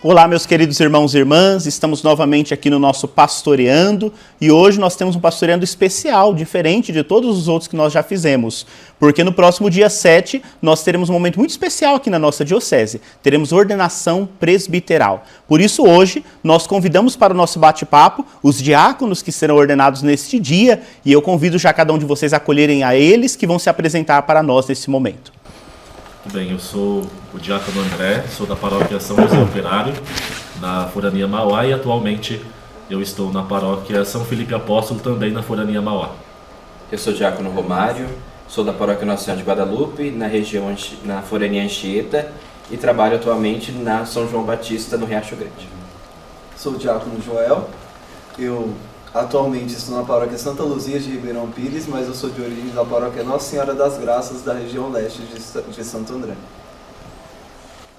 Olá, meus queridos irmãos e irmãs, estamos novamente aqui no nosso Pastoreando e hoje nós temos um Pastoreando especial, diferente de todos os outros que nós já fizemos, porque no próximo dia 7 nós teremos um momento muito especial aqui na nossa diocese, teremos ordenação presbiteral. Por isso hoje nós convidamos para o nosso bate-papo os diáconos que serão ordenados neste dia e eu convido já cada um de vocês a acolherem a eles que vão se apresentar para nós nesse momento. Bem, eu sou o diácono André, sou da paróquia São José Operário, na Forania Mauá, e atualmente eu estou na paróquia São Felipe Apóstolo, também na Forania Mauá. Eu sou o diácono Romário, sou da paróquia Nossa Senhora de Guadalupe, na Forania Anchieta, e trabalho atualmente na São João Batista, no Riacho Grande. Sou o diácono Joel, eu atualmente estou na paróquia Santa Luzia de Ribeirão Pires, mas eu sou de origem da paróquia Nossa Senhora das Graças, da região leste de Santo André.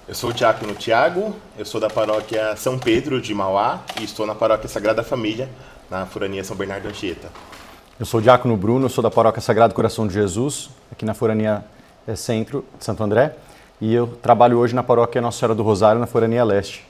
Eu sou o diácono Tiago, eu sou da paróquia São Pedro de Mauá e estou na paróquia Sagrada Família, na Forania São Bernardo Anchieta. Eu sou o diácono Bruno, sou da paróquia Sagrado Coração de Jesus, aqui na Forania Centro de Santo André, e eu trabalho hoje na paróquia Nossa Senhora do Rosário, na Forania Leste.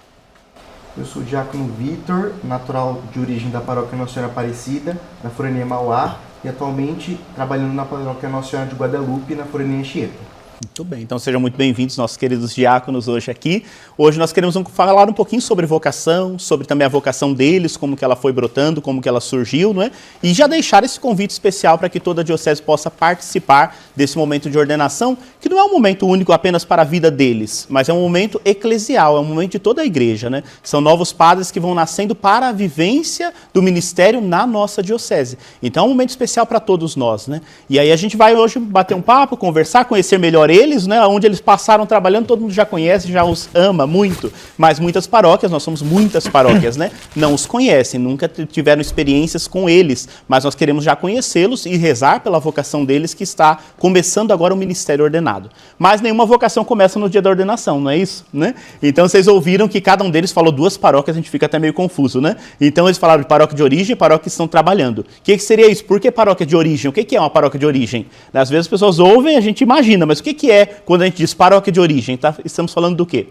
Eu sou o diácono Vitor, natural de origem da paróquia Nossa Senhora Aparecida, na Forania Mauá, e atualmente trabalhando na paróquia Nossa Senhora de Guadalupe, na Forania Anchieta. Muito bem, então sejam muito bem-vindos nossos queridos diáconos hoje aqui. Hoje nós queremos falar um pouquinho sobre vocação, sobre também a vocação deles, como que ela foi brotando, como que ela surgiu, não é? E já deixar esse convite especial para que toda a diocese possa participar desse momento de ordenação, que não é um momento único apenas para a vida deles, mas é um momento eclesial, é um momento de toda a igreja, né? São novos padres que vão nascendo para a vivência do ministério na nossa diocese. Então é um momento especial para todos nós, né? E aí a gente vai hoje bater um papo, conversar, conhecer melhor eles, né, onde eles passaram trabalhando, todo mundo já conhece, já os ama muito, mas muitas paróquias, nós somos muitas paróquias, né, não os conhecem, nunca tiveram experiências com eles, mas nós queremos já conhecê-los e rezar pela vocação deles que está começando agora o ministério ordenado. Mas nenhuma vocação começa no dia da ordenação, não é isso? Né? Então vocês ouviram que cada um deles falou duas paróquias, a gente fica até meio confuso, né? Então eles falaram de paróquia de origem e paróquia que estão trabalhando. O que seria isso? Por que paróquia de origem? O que é uma paróquia de origem? Às vezes as pessoas ouvem, a gente imagina, mas o que é quando a gente diz paróquia de origem? Estamos falando do quê?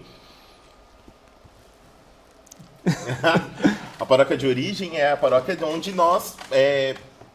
A paróquia de origem é a paróquia de onde nós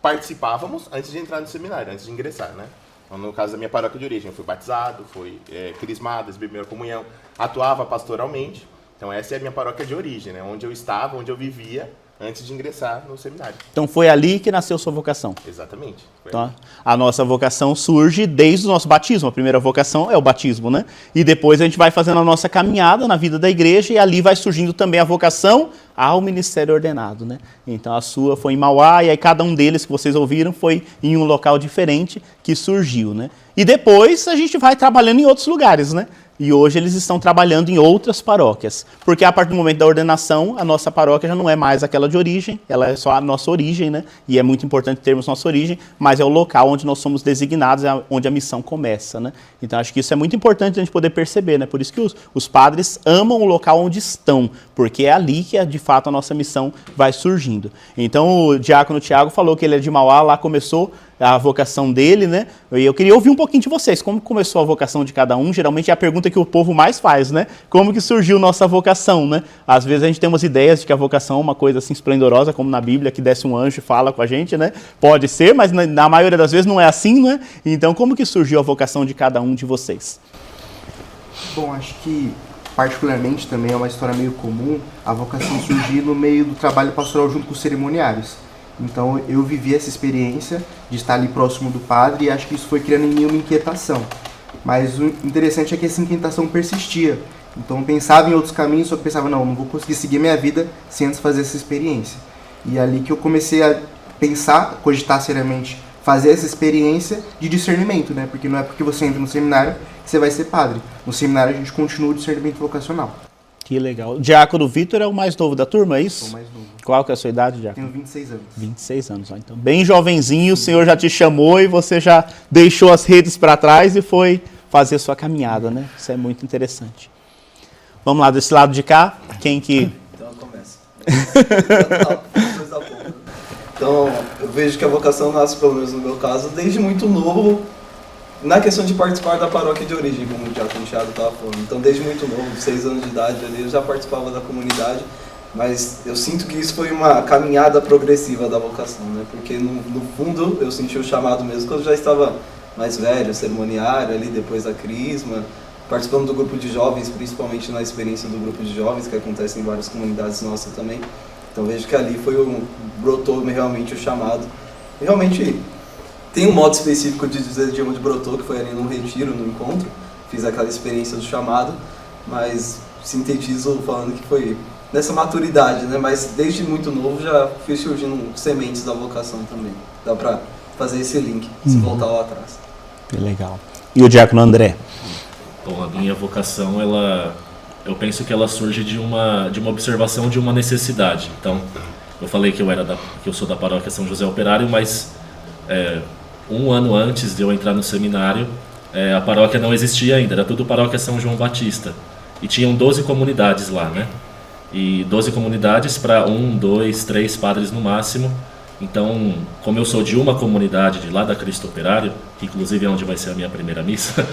participávamos antes de entrar no seminário, antes de ingressar, né? Então, no caso da minha paróquia de origem, eu fui batizado, fui crismado, recebi a primeira comunhão, atuava pastoralmente. Então essa é a minha paróquia de origem, né? Onde eu estava, onde eu vivia antes de ingressar no seminário. Então foi ali que nasceu sua vocação? Exatamente. Então, a nossa vocação surge desde o nosso batismo. A primeira vocação é o batismo, né? E depois a gente vai fazendo a nossa caminhada na vida da igreja e ali vai surgindo também a vocação ao ministério ordenado, né? Então a sua foi em Mauá e aí cada um deles que vocês ouviram foi em um local diferente que surgiu, né? E depois a gente vai trabalhando em outros lugares, né? E hoje eles estão trabalhando em outras paróquias, porque a partir do momento da ordenação, a nossa paróquia já não é mais aquela de origem, ela é só a nossa origem, né? E é muito importante termos nossa origem, mas é o local onde nós somos designados, é onde a missão começa, né? Então acho que isso é muito importante a gente poder perceber, né? Por isso que os padres amam o local onde estão, porque é ali que de fato a nossa missão vai surgindo. Então o diácono Tiago falou que ele é de Mauá, lá começou a vocação dele, né? E eu queria ouvir um pouquinho de vocês, como começou a vocação de cada um, geralmente é a pergunta que o povo mais faz, né? Como que surgiu nossa vocação, né? Às vezes a gente tem umas ideias de que a vocação é uma coisa assim esplendorosa, como na Bíblia, que desce um anjo e fala com a gente, né? Pode ser, mas na maioria das vezes não é assim, né? Então como que surgiu a vocação de cada um de vocês? Bom, acho que particularmente também é uma história meio comum a vocação surgir no meio do trabalho pastoral junto com os cerimoniários. Então eu vivi essa experiência de estar ali próximo do padre e acho que isso foi criando em mim uma inquietação. Mas o interessante é que essa inquietação persistia. Então eu pensava em outros caminhos, só que pensava, não vou conseguir seguir minha vida sem antes fazer essa experiência. E é ali que eu comecei a pensar, cogitar seriamente, fazer essa experiência de discernimento, né? Porque não é porque você entra no seminário que você vai ser padre. No seminário a gente continua o discernimento vocacional. Que legal. O diácono Vitor é o mais novo da turma, é isso? Sou mais novo. Qual que é a sua idade, diácono? Tenho 26 anos. 26 anos, ó. Então bem jovenzinho, o Senhor já te chamou e você já deixou as redes para trás e foi fazer sua caminhada, né? Isso é muito interessante. Vamos lá, desse lado de cá, quem que... Então começa. Então eu vejo que a vocação nasce, pelo menos no meu caso, desde muito novo, na questão de participar da paróquia de origem, como o Diácono Thiago estava falando. Então, desde muito novo, 6 anos de idade ali, eu já participava da comunidade, mas eu sinto que isso foi uma caminhada progressiva da vocação, né? Porque no fundo eu senti o chamado mesmo quando eu já estava mais velho, cerimoniário ali, depois da crisma, participando do grupo de jovens, principalmente na experiência do grupo de jovens, que acontece em várias comunidades nossas também. Então vejo que ali brotou realmente o chamado. E realmente tem um modo específico de dizer de onde brotou, que foi ali num retiro, no encontro. Fiz aquela experiência do chamado, mas sintetizo falando que foi nessa maturidade, né? Mas desde muito novo já fui surgindo sementes da vocação também. Dá pra fazer esse link, se voltar lá atrás. Legal. E o Diácono André? Bom, a minha vocação, eu penso que ela surge de uma observação de uma necessidade. Então, eu falei que eu sou da paróquia São José Operário, mas um ano antes de eu entrar no seminário, a paróquia não existia ainda, era tudo paróquia São João Batista. E tinham 12 comunidades lá, né? E 12 comunidades para 1, 2, 3 padres no máximo. Então, como eu sou de uma comunidade de lá da Cristo Operário, que inclusive é onde vai ser a minha primeira missa,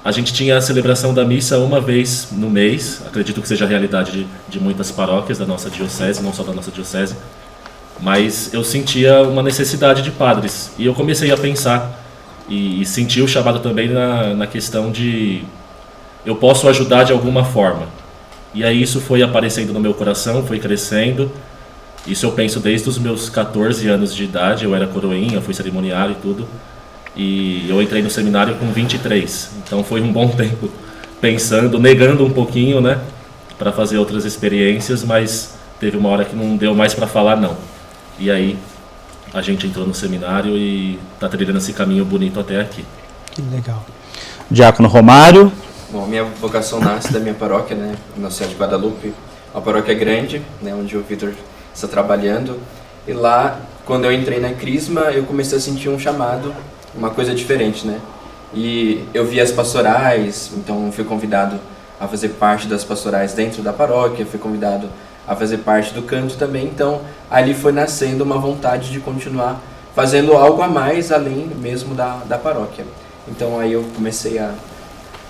a gente tinha a celebração da missa uma vez no mês. Acredito que seja a realidade de muitas paróquias da nossa diocese, não só da nossa diocese. Mas eu sentia uma necessidade de padres. E eu comecei a pensar e senti o chamado também na questão de eu posso ajudar de alguma forma. E aí isso foi aparecendo no meu coração, foi crescendo. Isso eu penso desde os meus 14 anos de idade. Eu era coroinha, fui cerimoniário e tudo. E eu entrei no seminário com 23. Então foi um bom tempo pensando, negando um pouquinho, né? Para fazer outras experiências, mas teve uma hora que não deu mais para falar não. E aí a gente entrou no seminário e está trilhando esse caminho bonito até aqui. Que legal. Diácono Romário? Bom, minha vocação nasce da minha paróquia, né? Nossa Senhora de Guadalupe, uma paróquia grande, né? Onde o Vitor está trabalhando. E lá, quando eu entrei na crisma, eu comecei a sentir um chamado, uma coisa diferente, né? E eu vi as pastorais, então fui convidado a fazer parte das pastorais dentro da paróquia, fui convidado a fazer parte do canto também, então ali foi nascendo uma vontade de continuar fazendo algo a mais além mesmo da paróquia. Então aí eu comecei a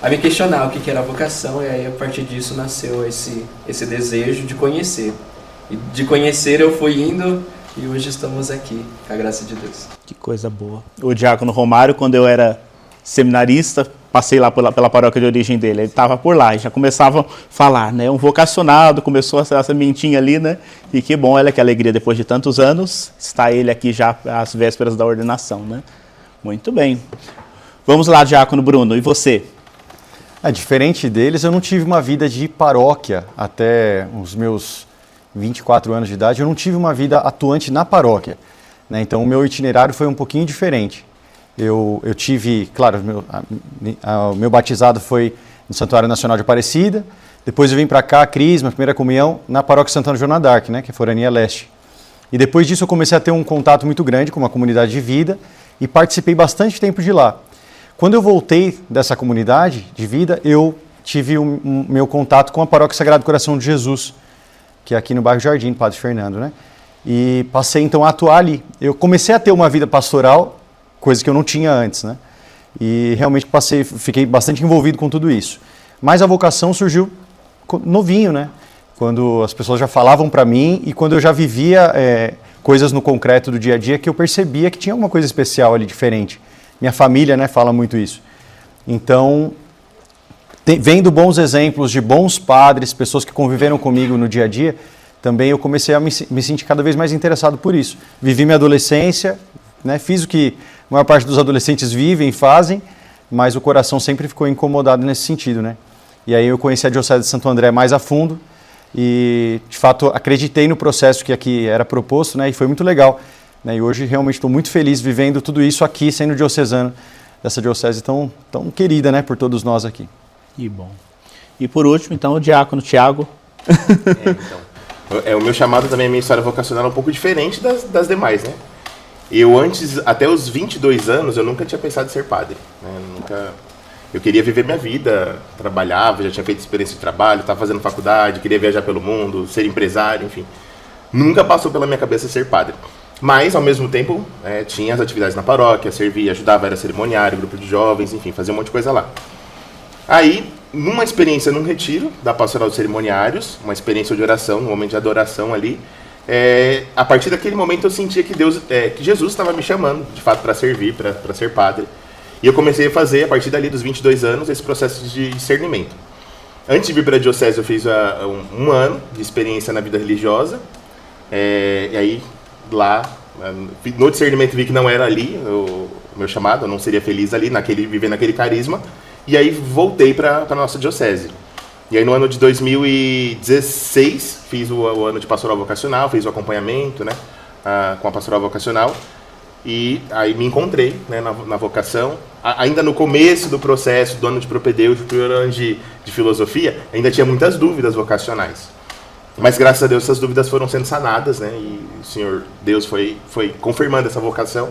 me questionar o que era a vocação, e aí a partir disso nasceu esse desejo de conhecer. E de conhecer eu fui indo e hoje estamos aqui, com a graça de Deus. Que coisa boa. O Diácono Romário, quando eu era seminarista, passei lá pela paróquia de origem dele, ele estava por lá e já começava a falar, né? Um vocacionado, começou essa sementinha ali, né? E que bom, olha que alegria, depois de tantos anos, está ele aqui já às vésperas da ordenação, né? Muito bem. Vamos lá, Diácono Bruno, e você? Diferente deles, eu não tive uma vida de paróquia até os meus 24 anos de idade, eu não tive uma vida atuante na paróquia, né? Então o meu itinerário foi um pouquinho diferente. Eu tive, claro, o meu batizado foi no Santuário Nacional de Aparecida, depois eu vim para cá, crisma, primeira comunhão, na paróquia Santana Joana d'Arc, né, que é Forania Leste. E depois disso eu comecei a ter um contato muito grande com uma comunidade de vida e participei bastante tempo de lá. Quando eu voltei dessa comunidade de vida, eu tive meu contato com a paróquia Sagrado Coração de Jesus, que é aqui no bairro Jardim, Padre Fernando, né? E passei então a atuar ali. Eu comecei a ter uma vida pastoral, coisa que eu não tinha antes, né? E realmente fiquei bastante envolvido com tudo isso. Mas a vocação surgiu novinho, né? Quando as pessoas já falavam para mim e quando eu já vivia coisas no concreto do dia a dia que eu percebia que tinha alguma coisa especial ali, diferente. Minha família, né, fala muito isso. Então, vendo bons exemplos de bons padres, pessoas que conviveram comigo no dia a dia, também eu comecei a me sentir cada vez mais interessado por isso. Vivi minha adolescência, né, fiz o que a maior parte dos adolescentes vivem e fazem, mas o coração sempre ficou incomodado nesse sentido, né? E aí eu conheci a Diocese de Santo André mais a fundo e, de fato, acreditei no processo que aqui era proposto, né, e foi muito legal. Né, e hoje realmente estou muito feliz vivendo tudo isso aqui, sendo diocesano dessa diocese tão querida, né, por todos nós aqui. Que bom. E por último, então, o Diácono Thiago. O meu chamado também, a minha história vocacional é um pouco diferente das demais, né? Eu até os 22 anos, eu nunca tinha pensado em ser padre, né? Eu queria viver minha vida, trabalhava, já tinha feito experiência de trabalho, estava fazendo faculdade, queria viajar pelo mundo, ser empresário, enfim. Nunca passou pela minha cabeça ser padre. Mas, ao mesmo tempo, tinha as atividades na paróquia, servia, ajudava, era cerimoniário, grupo de jovens, enfim, fazia um monte de coisa lá. Aí, numa experiência num retiro da Pastoral dos Cerimoniários, uma experiência de oração, um momento de adoração ali, a partir daquele momento eu sentia que que Jesus estava me chamando, de fato, para servir, para ser padre. E eu comecei a fazer, a partir dali dos 22 anos, esse processo de discernimento. Antes de vir para a diocese, eu fiz um ano de experiência na vida religiosa, e aí, lá, no discernimento vi que não era ali o meu chamado, eu não seria feliz ali, vivendo naquele carisma, e aí voltei para a nossa diocese. E aí no ano de 2016 fiz o ano de pastoral vocacional, fiz o acompanhamento, né, com a pastoral vocacional, e aí me encontrei, né, na vocação. Ainda no começo do processo do ano de propedêutico, primeiro ano de filosofia, ainda tinha muitas dúvidas vocacionais. Mas graças a Deus essas dúvidas foram sendo sanadas, né? E o Senhor Deus foi confirmando essa vocação.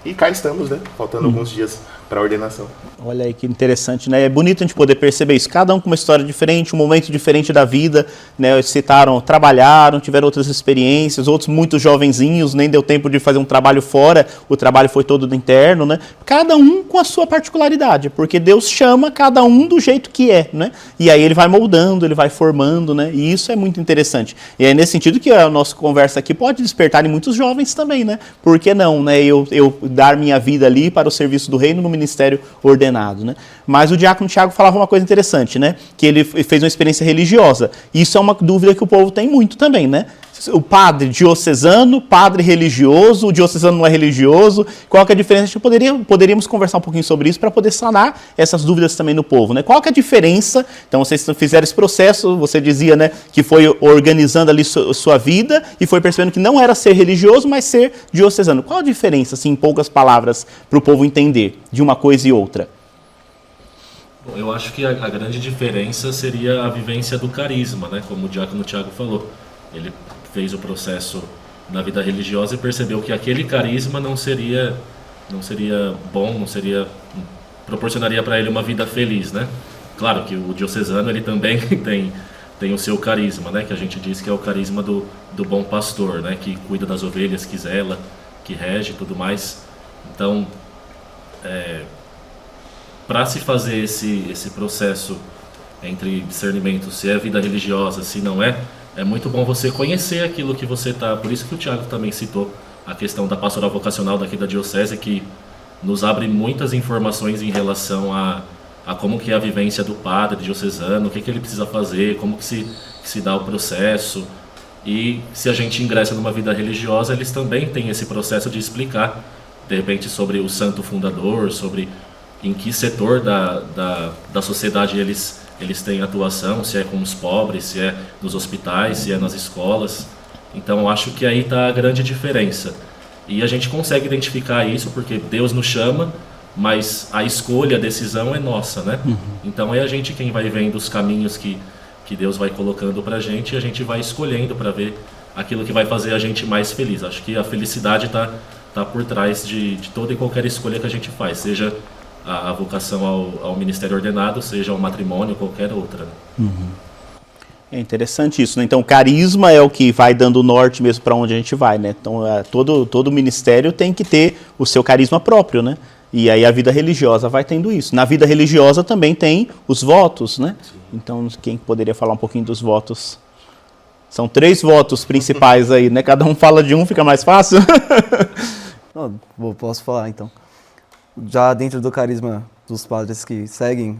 E cá estamos, né? Faltando alguns dias para a ordenação. Olha aí que interessante, né? É bonito a gente poder perceber isso. Cada um com uma história diferente, um momento diferente da vida, né? Citaram, trabalharam, tiveram outras experiências, outros muito jovenzinhos, nem deu tempo de fazer um trabalho fora, o trabalho foi todo do interno, né? Cada um com a sua particularidade, porque Deus chama cada um do jeito que é, né? E aí ele vai moldando, ele vai formando, né? E isso é muito interessante. E é nesse sentido que a nossa conversa aqui pode despertar em muitos jovens também, né? Por que não, né? Eu dar minha vida ali para o serviço do reino no ministério ordenado, né? Mas o diácono Tiago falava uma coisa interessante, né? Que ele fez uma experiência religiosa. Isso é uma dúvida que o povo tem muito também, né? O padre diocesano, padre religioso, o diocesano não é religioso, qual que é a diferença? A gente poderíamos conversar um pouquinho sobre isso para poder sanar essas dúvidas também no povo, né? Qual que é a diferença? Então vocês fizeram esse processo, você dizia, né, que foi organizando ali sua vida e foi percebendo que não era ser religioso, mas ser diocesano. Qual a diferença, assim, em poucas palavras, para o povo entender de uma coisa e outra? Bom, eu acho que a grande diferença seria a vivência do carisma, né? Como o diácono Tiago falou. Ele fez o processo na vida religiosa e percebeu que aquele carisma não seria bom, proporcionaria para ele uma vida feliz, né? Claro que o diocesano ele também tem o seu carisma, né? Que a gente diz que é o carisma do bom pastor, né? Que cuida das ovelhas, que zela, que rege e tudo mais. Então, para se fazer esse processo entre discernimento, se é vida religiosa, se não é muito bom você conhecer aquilo que você está... Por isso que o Tiago também citou a questão da pastoral vocacional daqui da diocese, que nos abre muitas informações em relação a como que é a vivência do padre diocesano, o que ele precisa fazer, como que se dá o processo. E se a gente ingressa numa vida religiosa, eles também têm esse processo de explicar, de repente, sobre o santo fundador, sobre em que setor da sociedade eles têm atuação, se é com os pobres, se é nos hospitais, se é nas escolas. Então eu acho que aí está a grande diferença. E a gente consegue identificar isso porque Deus nos chama, mas a escolha, a decisão é nossa, né? Então é a gente quem vai vendo os caminhos que Deus vai colocando para a gente e a gente vai escolhendo para ver aquilo que vai fazer a gente mais feliz. Acho que a felicidade está por trás de toda e qualquer escolha que a gente faz, seja a vocação ao ministério ordenado, seja ao matrimônio, qualquer outra. É interessante isso, né? Então, o carisma é o que vai dando o norte mesmo para onde a gente vai, né? Então, todo ministério tem que ter o seu carisma próprio, né? E aí a vida religiosa vai tendo isso. Na vida religiosa também tem os votos, né? Então, quem poderia falar um pouquinho dos votos? São 3 votos principais aí, né? Cada um fala de um, fica mais fácil? Posso falar, então. Já dentro do carisma dos padres que seguem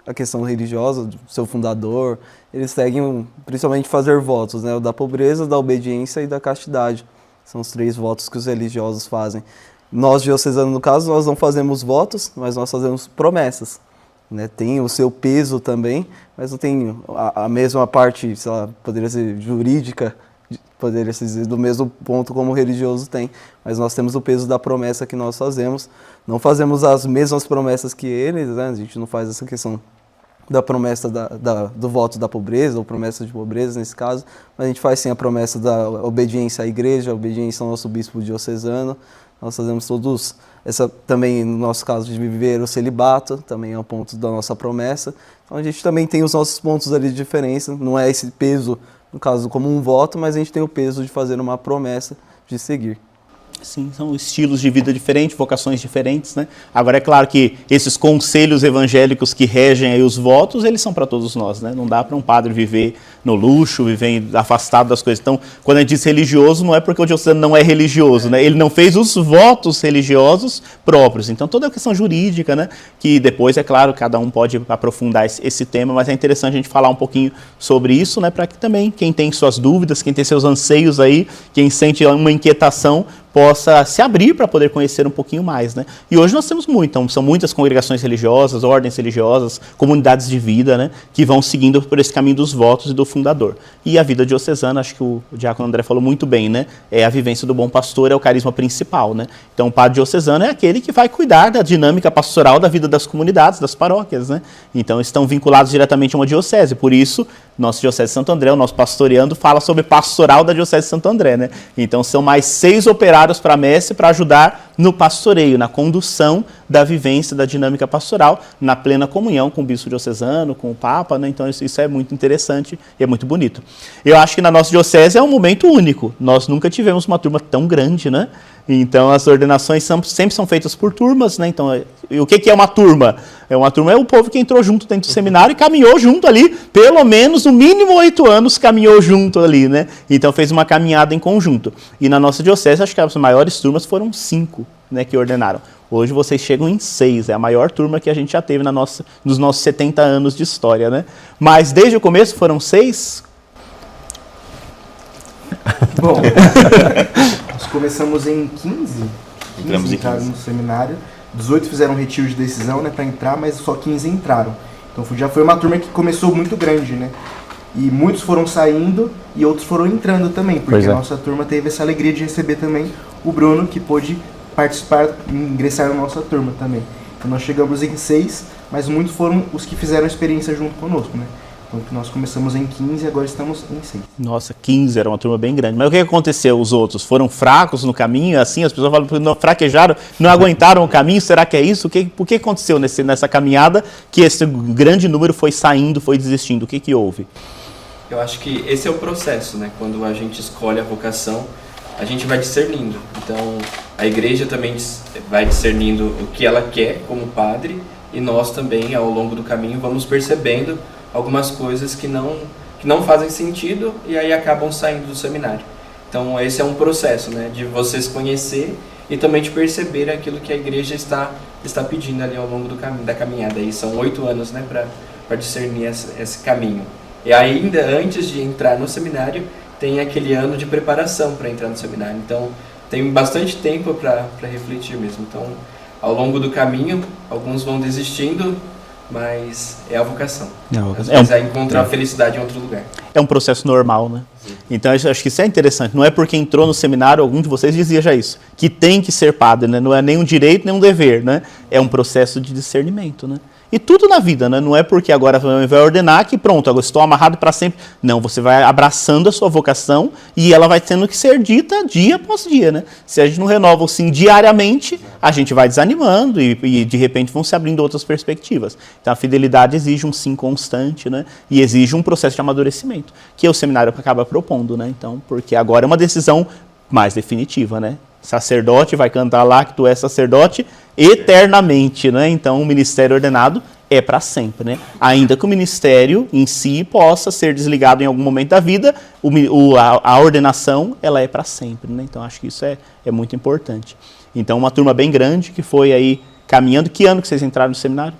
a questão religiosa, do seu fundador, eles seguem principalmente fazer votos, né? O da pobreza, da obediência e da castidade. São os 3 votos que os religiosos fazem. Nós, diocesanos, no caso, nós não fazemos votos, mas nós fazemos promessas, né? Tem o seu peso também, mas não tem a mesma parte, sei lá, poderia ser jurídica, poderia ser do mesmo ponto como o religioso tem, mas nós temos o peso da promessa que nós fazemos. Não fazemos as mesmas promessas que eles, né? A gente não faz essa questão da promessa do voto da pobreza, ou promessa de pobreza nesse caso, mas a gente faz sim a promessa da obediência à igreja, a obediência ao nosso bispo diocesano. Nós fazemos todos, também no nosso caso de viver o celibato, também é um ponto da nossa promessa. Então a gente também tem os nossos pontos ali de diferença, não é esse peso, no caso, como um voto, mas a gente tem o peso de fazer uma promessa de seguir. Sim, são estilos de vida diferentes, vocações diferentes, né? Agora, é claro que esses conselhos evangélicos que regem aí os votos, eles são para todos nós, né? Não dá para um padre viver no luxo, viver afastado das coisas. Então, quando a gente diz religioso, não é porque o diocesano não é religioso, né? Ele não fez os votos religiosos próprios. Então, toda a questão jurídica, né? Que depois, é claro, cada um pode aprofundar esse tema, mas é interessante a gente falar um pouquinho sobre isso, né? Para que também quem tem suas dúvidas, quem tem seus anseios aí, quem sente uma inquietação, possa se abrir para poder conhecer um pouquinho mais, né? E hoje nós temos muito, então são muitas congregações religiosas, ordens religiosas, comunidades de vida, né? Que vão seguindo por esse caminho dos votos e do fundador. E a vida diocesana, acho que o diácono André falou muito bem, né? É a vivência do bom pastor, é o carisma principal, né? Então o padre diocesano é aquele que vai cuidar da dinâmica pastoral da vida das comunidades, das paróquias, né? Então estão vinculados diretamente a uma diocese, por isso nosso Diocese de Santo André, o nosso pastoreando, fala sobre pastoral da Diocese de Santo André, né? Então são mais 6 operários para a messe para ajudar no pastoreio, na condução da vivência da dinâmica pastoral, na plena comunhão com o bispo diocesano, com o Papa, né? Então isso é muito interessante e é muito bonito. Eu acho que na nossa diocese é um momento único. Nós nunca tivemos uma turma tão grande, né? Então as ordenações sempre são feitas por turmas, né? Então, o que é uma turma? Uma turma é o povo que entrou junto dentro do seminário e caminhou junto ali, pelo menos no mínimo 8 anos caminhou junto ali, né? Então fez uma caminhada em conjunto. E na nossa diocese, acho que as maiores turmas foram 5, né, que ordenaram. Hoje vocês chegam em 6, é a maior turma que a gente já teve nos nossos 70 anos de história, né? Mas desde o começo foram 6? Bom, nós começamos em 15 Entramos em entraram 15. no seminário, 18 fizeram um retiro de decisão, né, para entrar, mas só 15 entraram. Então já foi uma turma que começou muito grande, né? E muitos foram saindo e outros foram entrando também, porque a nossa turma teve essa alegria de receber também o Bruno, que pôde participar, ingressar na nossa turma também. Então nós chegamos em 6, mas muitos foram os que fizeram a experiência junto conosco, né? Então nós começamos em 15 e agora estamos em 6. Nossa, 15, era uma turma bem grande. Mas o que aconteceu? Os outros foram fracos no caminho, assim, as pessoas falam que não fraquejaram, não aguentaram o caminho, será que é isso? Por que aconteceu nessa caminhada que esse grande número foi saindo, foi desistindo? O que houve? Eu acho que esse é o processo, né? Quando a gente escolhe a vocação, a gente vai discernindo. Então, a igreja também vai discernindo o que ela quer como padre e nós também, ao longo do caminho, vamos percebendo algumas coisas que não fazem sentido e aí acabam saindo do seminário. Então, esse é um processo, né? De vocês conhecer e também de perceber aquilo que a igreja está pedindo ali ao longo da caminhada. E são 8 anos, né? Para discernir esse caminho. E ainda antes de entrar no seminário, tem aquele ano de preparação para entrar no seminário. Então, tem bastante tempo para refletir mesmo. Então, ao longo do caminho, alguns vão desistindo, mas é a vocação. Às vezes é encontrar a felicidade em outro lugar. É um processo normal, né? Sim. Então, eu acho que isso é interessante. Não é porque entrou no seminário, algum de vocês dizia já isso, que tem que ser padre, né? Não é nem um direito, nem um dever, né? É um processo de discernimento, né? E tudo na vida, né? Não é porque agora vai ordenar que pronto, agora estou amarrado para sempre. Não, você vai abraçando a sua vocação e ela vai tendo que ser dita dia após dia, né? Se a gente não renova o sim diariamente, a gente vai desanimando e de repente vão se abrindo outras perspectivas. Então a fidelidade exige um sim constante, né? E exige um processo de amadurecimento, que o seminário acaba propondo, né? Então, porque agora é uma decisão mais definitiva, né? Sacerdote vai cantar lá que tu és sacerdote eternamente, né? Então o ministério ordenado é para sempre, né? Ainda que o ministério em si possa ser desligado em algum momento da vida, a ordenação ela é para sempre, né? Então acho que isso é muito importante. Então uma turma bem grande que foi aí caminhando. Que ano que vocês entraram no seminário?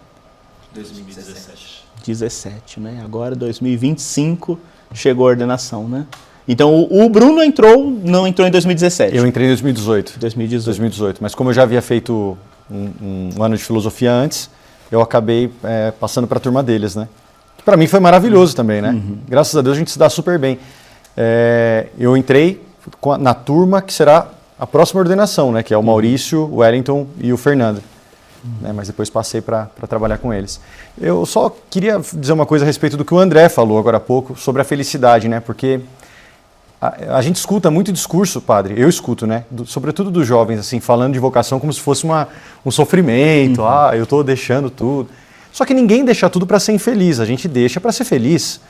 2017. 17, né? Agora 2025 chegou a ordenação, né? Então, o Bruno não entrou em 2017. Eu entrei em 2018. 2018. Mas como eu já havia feito um ano de filosofia antes, eu acabei passando para a turma deles, né? Para mim foi maravilhoso também, né? Uhum. Graças a Deus a gente se dá super bem. Eu entrei na turma que será a próxima ordenação, né? Que é o Maurício, o Wellington e o Fernando. Né? Mas depois passei para trabalhar com eles. Eu só queria dizer uma coisa a respeito do que o André falou agora há pouco sobre a felicidade, né? Porque a gente escuta muito discurso, padre, eu escuto, né? Sobretudo dos jovens, assim, falando de vocação como se fosse um sofrimento, eu estou deixando tudo. Só que ninguém deixa tudo para ser infeliz, a gente deixa para ser feliz.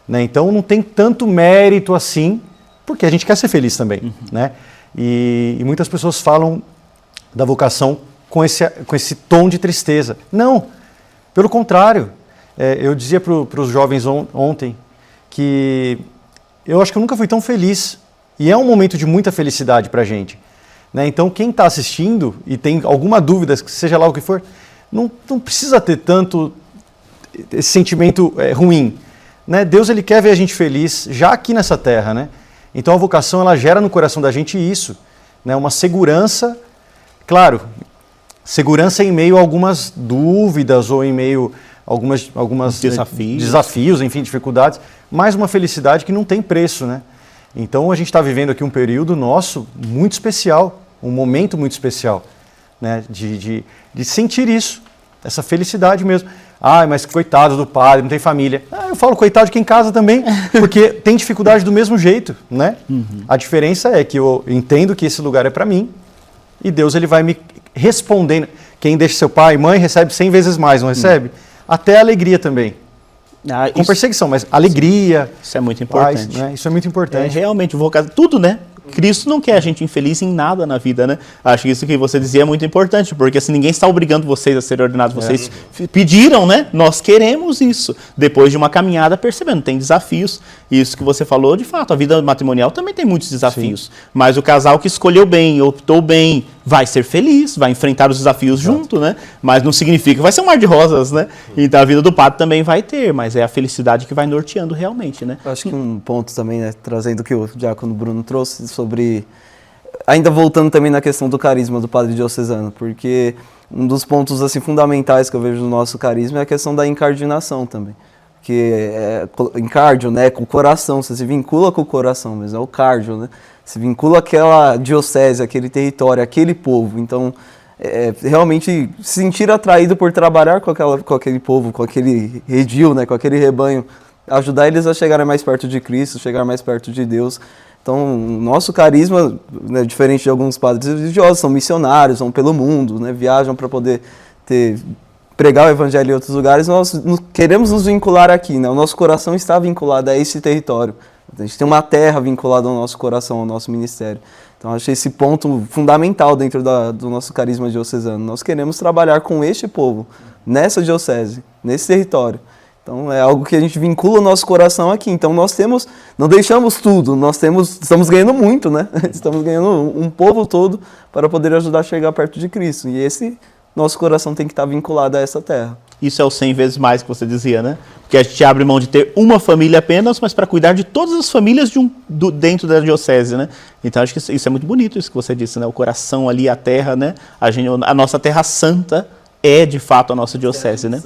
Né? Então não tem tanto mérito assim, porque a gente quer ser feliz também. Né? E muitas pessoas falam da vocação com esse tom de tristeza. Não, pelo contrário. Eu dizia para os jovens ontem que eu acho que eu nunca fui tão feliz. E é um momento de muita felicidade para a gente. Né? Então, quem está assistindo e tem alguma dúvida, seja lá o que for, não precisa ter tanto esse sentimento ruim. Né? Deus ele quer ver a gente feliz já aqui nessa terra. Né? Então, a vocação ela gera no coração da gente isso. Né? Uma segurança, claro, segurança em meio a algumas dúvidas ou em meio a algumas desafios, enfim, dificuldades, mas uma felicidade que não tem preço, né? Então a gente está vivendo aqui um período nosso muito especial, um momento muito especial, né? De sentir isso, essa felicidade mesmo. Mas coitado do padre, não tem família. Eu falo coitado de quem casa também, porque tem dificuldade do mesmo jeito, né? Uhum. A diferença é que eu entendo que esse lugar é para mim e Deus ele vai me respondendo. Quem deixa seu pai e mãe recebe 100 vezes mais, não recebe? Até a alegria também. Com perseguição, mas alegria. Isso é muito importante. Paz, né? Isso é muito importante. Realmente, tudo, né? Cristo não quer a gente infeliz em nada na vida, né? Acho que isso que você dizia é muito importante, porque assim, ninguém está obrigando vocês a serem ordenados. Vocês pediram, né? Nós queremos isso. Depois de uma caminhada, percebendo, tem desafios. Isso que você falou, de fato, a vida matrimonial também tem muitos desafios. Sim. Mas o casal que escolheu bem, optou bem, vai ser feliz, vai enfrentar os desafios junto, né? Mas não significa que vai ser um mar de rosas, né? Então a vida do padre também vai ter, mas é a felicidade que vai norteando realmente, né? Acho que um ponto também, né, trazendo o que o diácono Bruno trouxe sobre, ainda voltando também na questão do carisma do padre diocesano, porque um dos pontos assim fundamentais que eu vejo no nosso carisma é a questão da incardinação também. Que encardio, né, com o coração, você se vincula com o coração, mas é o cardio, né? Se vincula àquela diocese, aquele território, aquele povo. Então, realmente se sentir atraído por trabalhar com aquele povo, com aquele redil, né, com aquele rebanho, ajudar eles a chegarem mais perto de Cristo, chegar mais perto de Deus. Então, o nosso carisma, né, diferente de alguns padres religiosos, são missionários, vão pelo mundo, né, viajam para poder pregar o evangelho em outros lugares. Nós queremos nos vincular aqui, né? O nosso coração está vinculado a esse território. A gente tem uma terra vinculada ao nosso coração, ao nosso ministério. Então, achei esse ponto fundamental dentro do nosso carisma diocesano. Nós queremos trabalhar com este povo, nessa diocese, nesse território. Então, é algo que a gente vincula o nosso coração aqui. Então, não deixamos tudo, estamos ganhando muito, né? Estamos ganhando um povo todo para poder ajudar a chegar perto de Cristo. E esse nosso coração tem que estar vinculado a essa terra. Isso é o 100 vezes mais que você dizia, né? Porque a gente abre mão de ter uma família apenas, mas para cuidar de todas as famílias dentro da diocese, né? Então acho que isso é muito bonito, isso que você disse, né? O coração ali, a terra, né? A nossa terra santa é de fato a nossa diocese, né?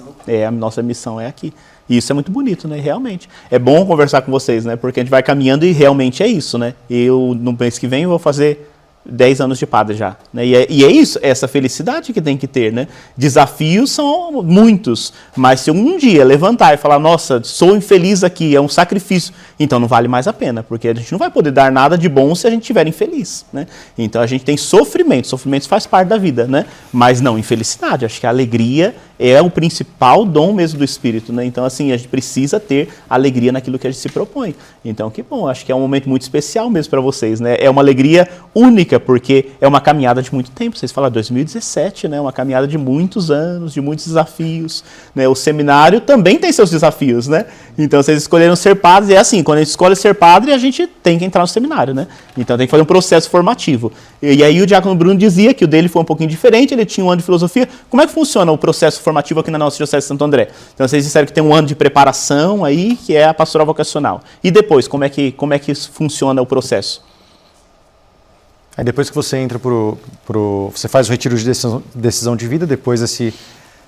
A nossa missão é aqui. E isso é muito bonito, né? Realmente. É bom conversar com vocês, né? Porque a gente vai caminhando e realmente é isso, né? Eu, no mês que vem, eu vou fazer 10 anos de padre já, né? E é isso, essa felicidade que tem que ter, né? Desafios são muitos, mas se eu um dia levantar e falar, nossa, sou infeliz aqui, é um sacrifício, então não vale mais a pena, porque a gente não vai poder dar nada de bom se a gente estiver infeliz, né? Então a gente tem sofrimento faz parte da vida, né? Mas não infelicidade, acho que a alegria é o principal dom mesmo do Espírito, né? Então assim, a gente precisa ter alegria naquilo que a gente se propõe. Então que bom, acho que é um momento muito especial mesmo para vocês, né? É uma alegria única, porque é uma caminhada de muito tempo. Vocês falaram 2017, né? Uma caminhada de muitos anos, de muitos desafios, né? O seminário também tem seus desafios, né? Então vocês escolheram ser padres, e é assim, quando a gente escolhe ser padre, a gente tem que entrar no seminário, né? Então tem que fazer um processo formativo. E aí o diácono Bruno dizia que o dele foi um pouquinho diferente, ele tinha um ano de filosofia. Como é que funciona o processo formativo aqui na nossa Diocese de Santo André? Então vocês disseram que tem um ano de preparação aí, que é a pastoral vocacional. E depois, como é que funciona o processo? Aí depois que você entra você faz o retiro de decisão de vida, depois desse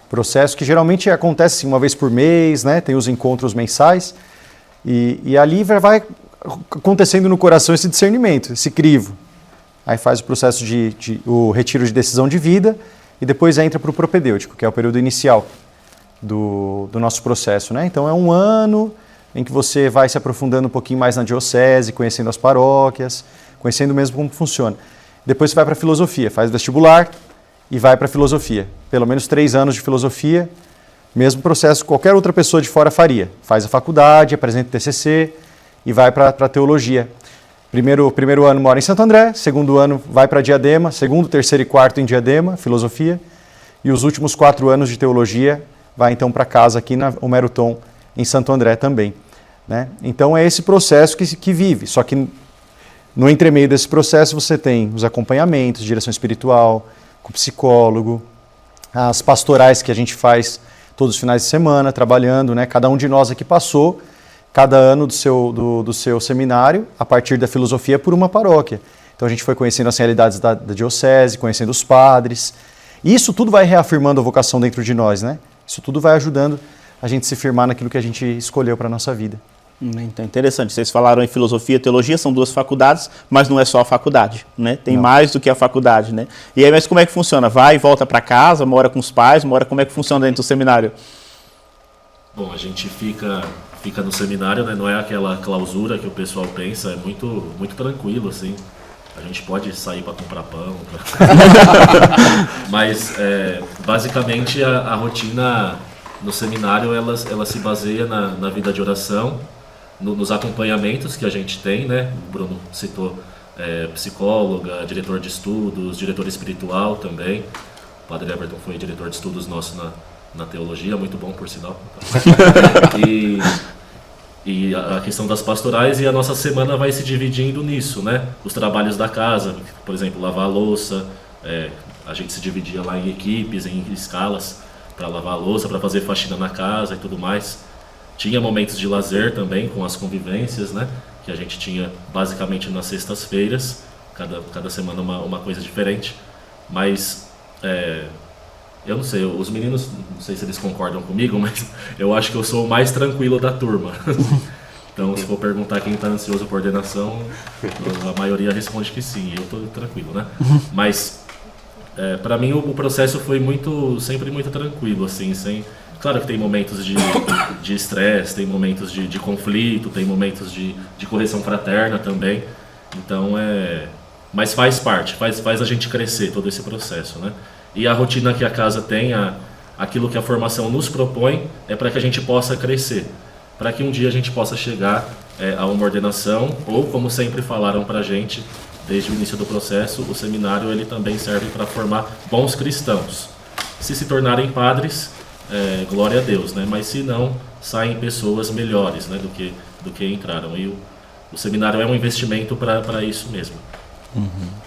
processo, que geralmente acontece uma vez por mês, né? Tem os encontros mensais, e ali vai acontecendo no coração esse discernimento, esse crivo. Aí faz o processo o retiro de decisão de vida, e depois entra para o propedêutico, que é o período inicial do nosso processo, né? Então é um ano em que você vai se aprofundando um pouquinho mais na diocese, conhecendo as paróquias, conhecendo mesmo como funciona. Depois você vai para a filosofia, faz vestibular e vai para a filosofia. Pelo menos 3 anos de filosofia, mesmo processo que qualquer outra pessoa de fora faria. Faz a faculdade, apresenta o TCC e vai para a teologia. Primeiro ano mora em Santo André, segundo ano vai para Diadema, segundo, terceiro e quarto em Diadema, filosofia, e os últimos 4 anos de teologia vai então para casa aqui na Homero Tom, em Santo André também. Né? Então é esse processo que vive, só que no entremeio desse processo você tem os acompanhamentos, direção espiritual, com psicólogo, as pastorais que a gente faz todos os finais de semana, trabalhando, né? Cada um de nós aqui passou, cada ano do seu seminário, a partir da filosofia, por uma paróquia. Então a gente foi conhecendo as realidades da diocese, conhecendo os padres, e isso tudo vai reafirmando a vocação dentro de nós, né? Isso tudo vai ajudando a gente se firmar naquilo que a gente escolheu para a nossa vida. Então, interessante. Vocês falaram em filosofia e teologia, são 2 faculdades, mas não é só a faculdade, né? Tem mais do que a faculdade, né? E aí, mas como é que funciona? Vai e volta para casa, mora com os pais, como é que funciona dentro do seminário? Bom, a gente fica no seminário, né? Não é aquela clausura que o pessoal pensa, é muito tranquilo, assim. A gente pode sair para comprar pão, mas basicamente a rotina no seminário ela se baseia na vida de oração, nos acompanhamentos que a gente tem, né? O Bruno citou psicóloga, diretor de estudos, diretor espiritual também. O Padre Everton foi diretor de estudos nosso na teologia, muito bom por sinal. E a questão das pastorais, e a nossa semana vai se dividindo nisso, né? Os trabalhos da casa, por exemplo, lavar a louça, a gente se dividia lá em equipes, em escalas, para lavar a louça, para fazer faxina na casa e tudo mais. Tinha momentos de lazer também, com as convivências, né? Que a gente tinha basicamente nas sextas-feiras, cada semana uma coisa diferente. Mas eu não sei, os meninos, não sei se eles concordam comigo, mas eu acho que eu sou o mais tranquilo da turma. Então, se for perguntar quem está ansioso por ordenação, a maioria responde que sim, eu estou tranquilo, né? Mas, para mim, o processo foi sempre muito tranquilo, assim, Claro que tem momentos de estresse, tem momentos de conflito, tem momentos de correção fraterna também. Então, mas faz parte, faz a gente crescer todo esse processo, né? E a rotina que a casa tem, aquilo que a formação nos propõe, é para que a gente possa crescer, para que um dia a gente possa chegar a uma ordenação, ou como sempre falaram para a gente, desde o início do processo, o seminário ele também serve para formar bons cristãos. Se tornarem padres, glória a Deus, né? Mas se não, saem pessoas melhores, né, do que entraram. E o seminário é um investimento para isso mesmo. Uhum.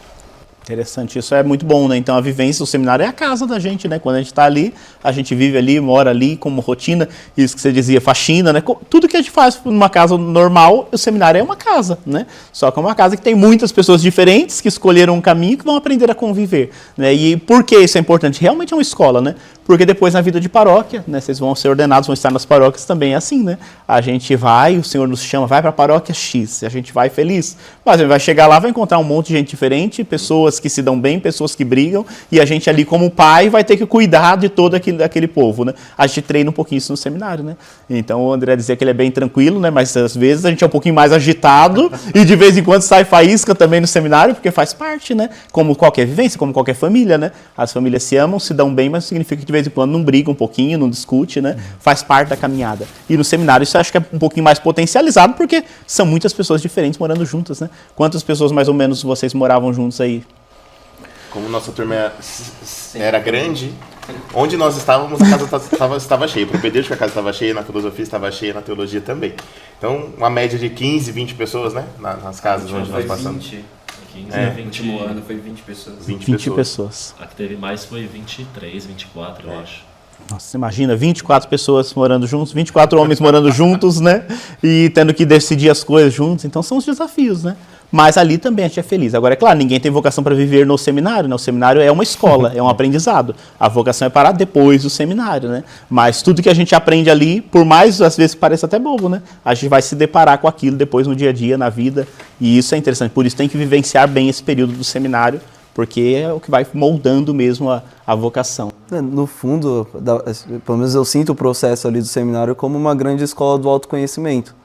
Interessante, isso é muito bom, né? Então a vivência, o seminário é a casa da gente, né? Quando a gente está ali, a gente vive ali, mora ali como rotina, isso que você dizia, faxina, né? Tudo que a gente faz numa casa normal, o seminário é uma casa, né? Só que é uma casa que tem muitas pessoas diferentes que escolheram um caminho que vão aprender a conviver, né? E por que isso é importante? Realmente é uma escola, né? Porque depois na vida de paróquia, né? Vocês vão ser ordenados, vão estar nas paróquias também, é assim, né? A gente vai, o Senhor nos chama, vai para a paróquia X, a gente vai feliz, mas a gente vai chegar lá, vai encontrar um monte de gente diferente, pessoas que se dão bem, pessoas que brigam, e a gente ali como pai vai ter que cuidar de todo aquele povo, né? A gente treina um pouquinho isso no seminário, né? Então o André dizia que ele é bem tranquilo, né? Mas às vezes a gente é um pouquinho mais agitado e de vez em quando sai faísca também no seminário, porque faz parte, né? Como qualquer vivência, como qualquer família, né? As famílias se amam, se dão bem, mas significa que de vez em quando não briga um pouquinho, não discute, né? Faz parte da caminhada. E no seminário isso eu acho que é um pouquinho mais potencializado, porque são muitas pessoas diferentes morando juntas, né? Quantas pessoas mais ou menos vocês moravam juntos aí? Como nossa turma era grande, onde nós estávamos, a casa estava cheia. Para o pedrístico a casa estava cheia, na filosofia estava cheia, na teologia também. Então, uma média de 15, 20 pessoas, né? Nas casas onde nós passamos. 20. 15, 20, No último ano foi 20 pessoas. 20 pessoas. A que teve mais foi 23, 24, eu acho. Nossa, imagina, 24 pessoas morando juntos, 24 homens morando juntos, né? E tendo que decidir as coisas juntos. Então, são os desafios, né? Mas ali também a gente é feliz. Agora, é claro, ninguém tem vocação para viver no seminário, né? O seminário é uma escola, é um aprendizado. A vocação é parar depois do seminário, né? Mas tudo que a gente aprende ali, por mais às vezes que pareça até bobo, né? A gente vai se deparar com aquilo depois no dia a dia, na vida. E isso é interessante. Por isso tem que vivenciar bem esse período do seminário, porque é o que vai moldando mesmo a vocação. No fundo, pelo menos eu sinto o processo ali do seminário como uma grande escola do autoconhecimento.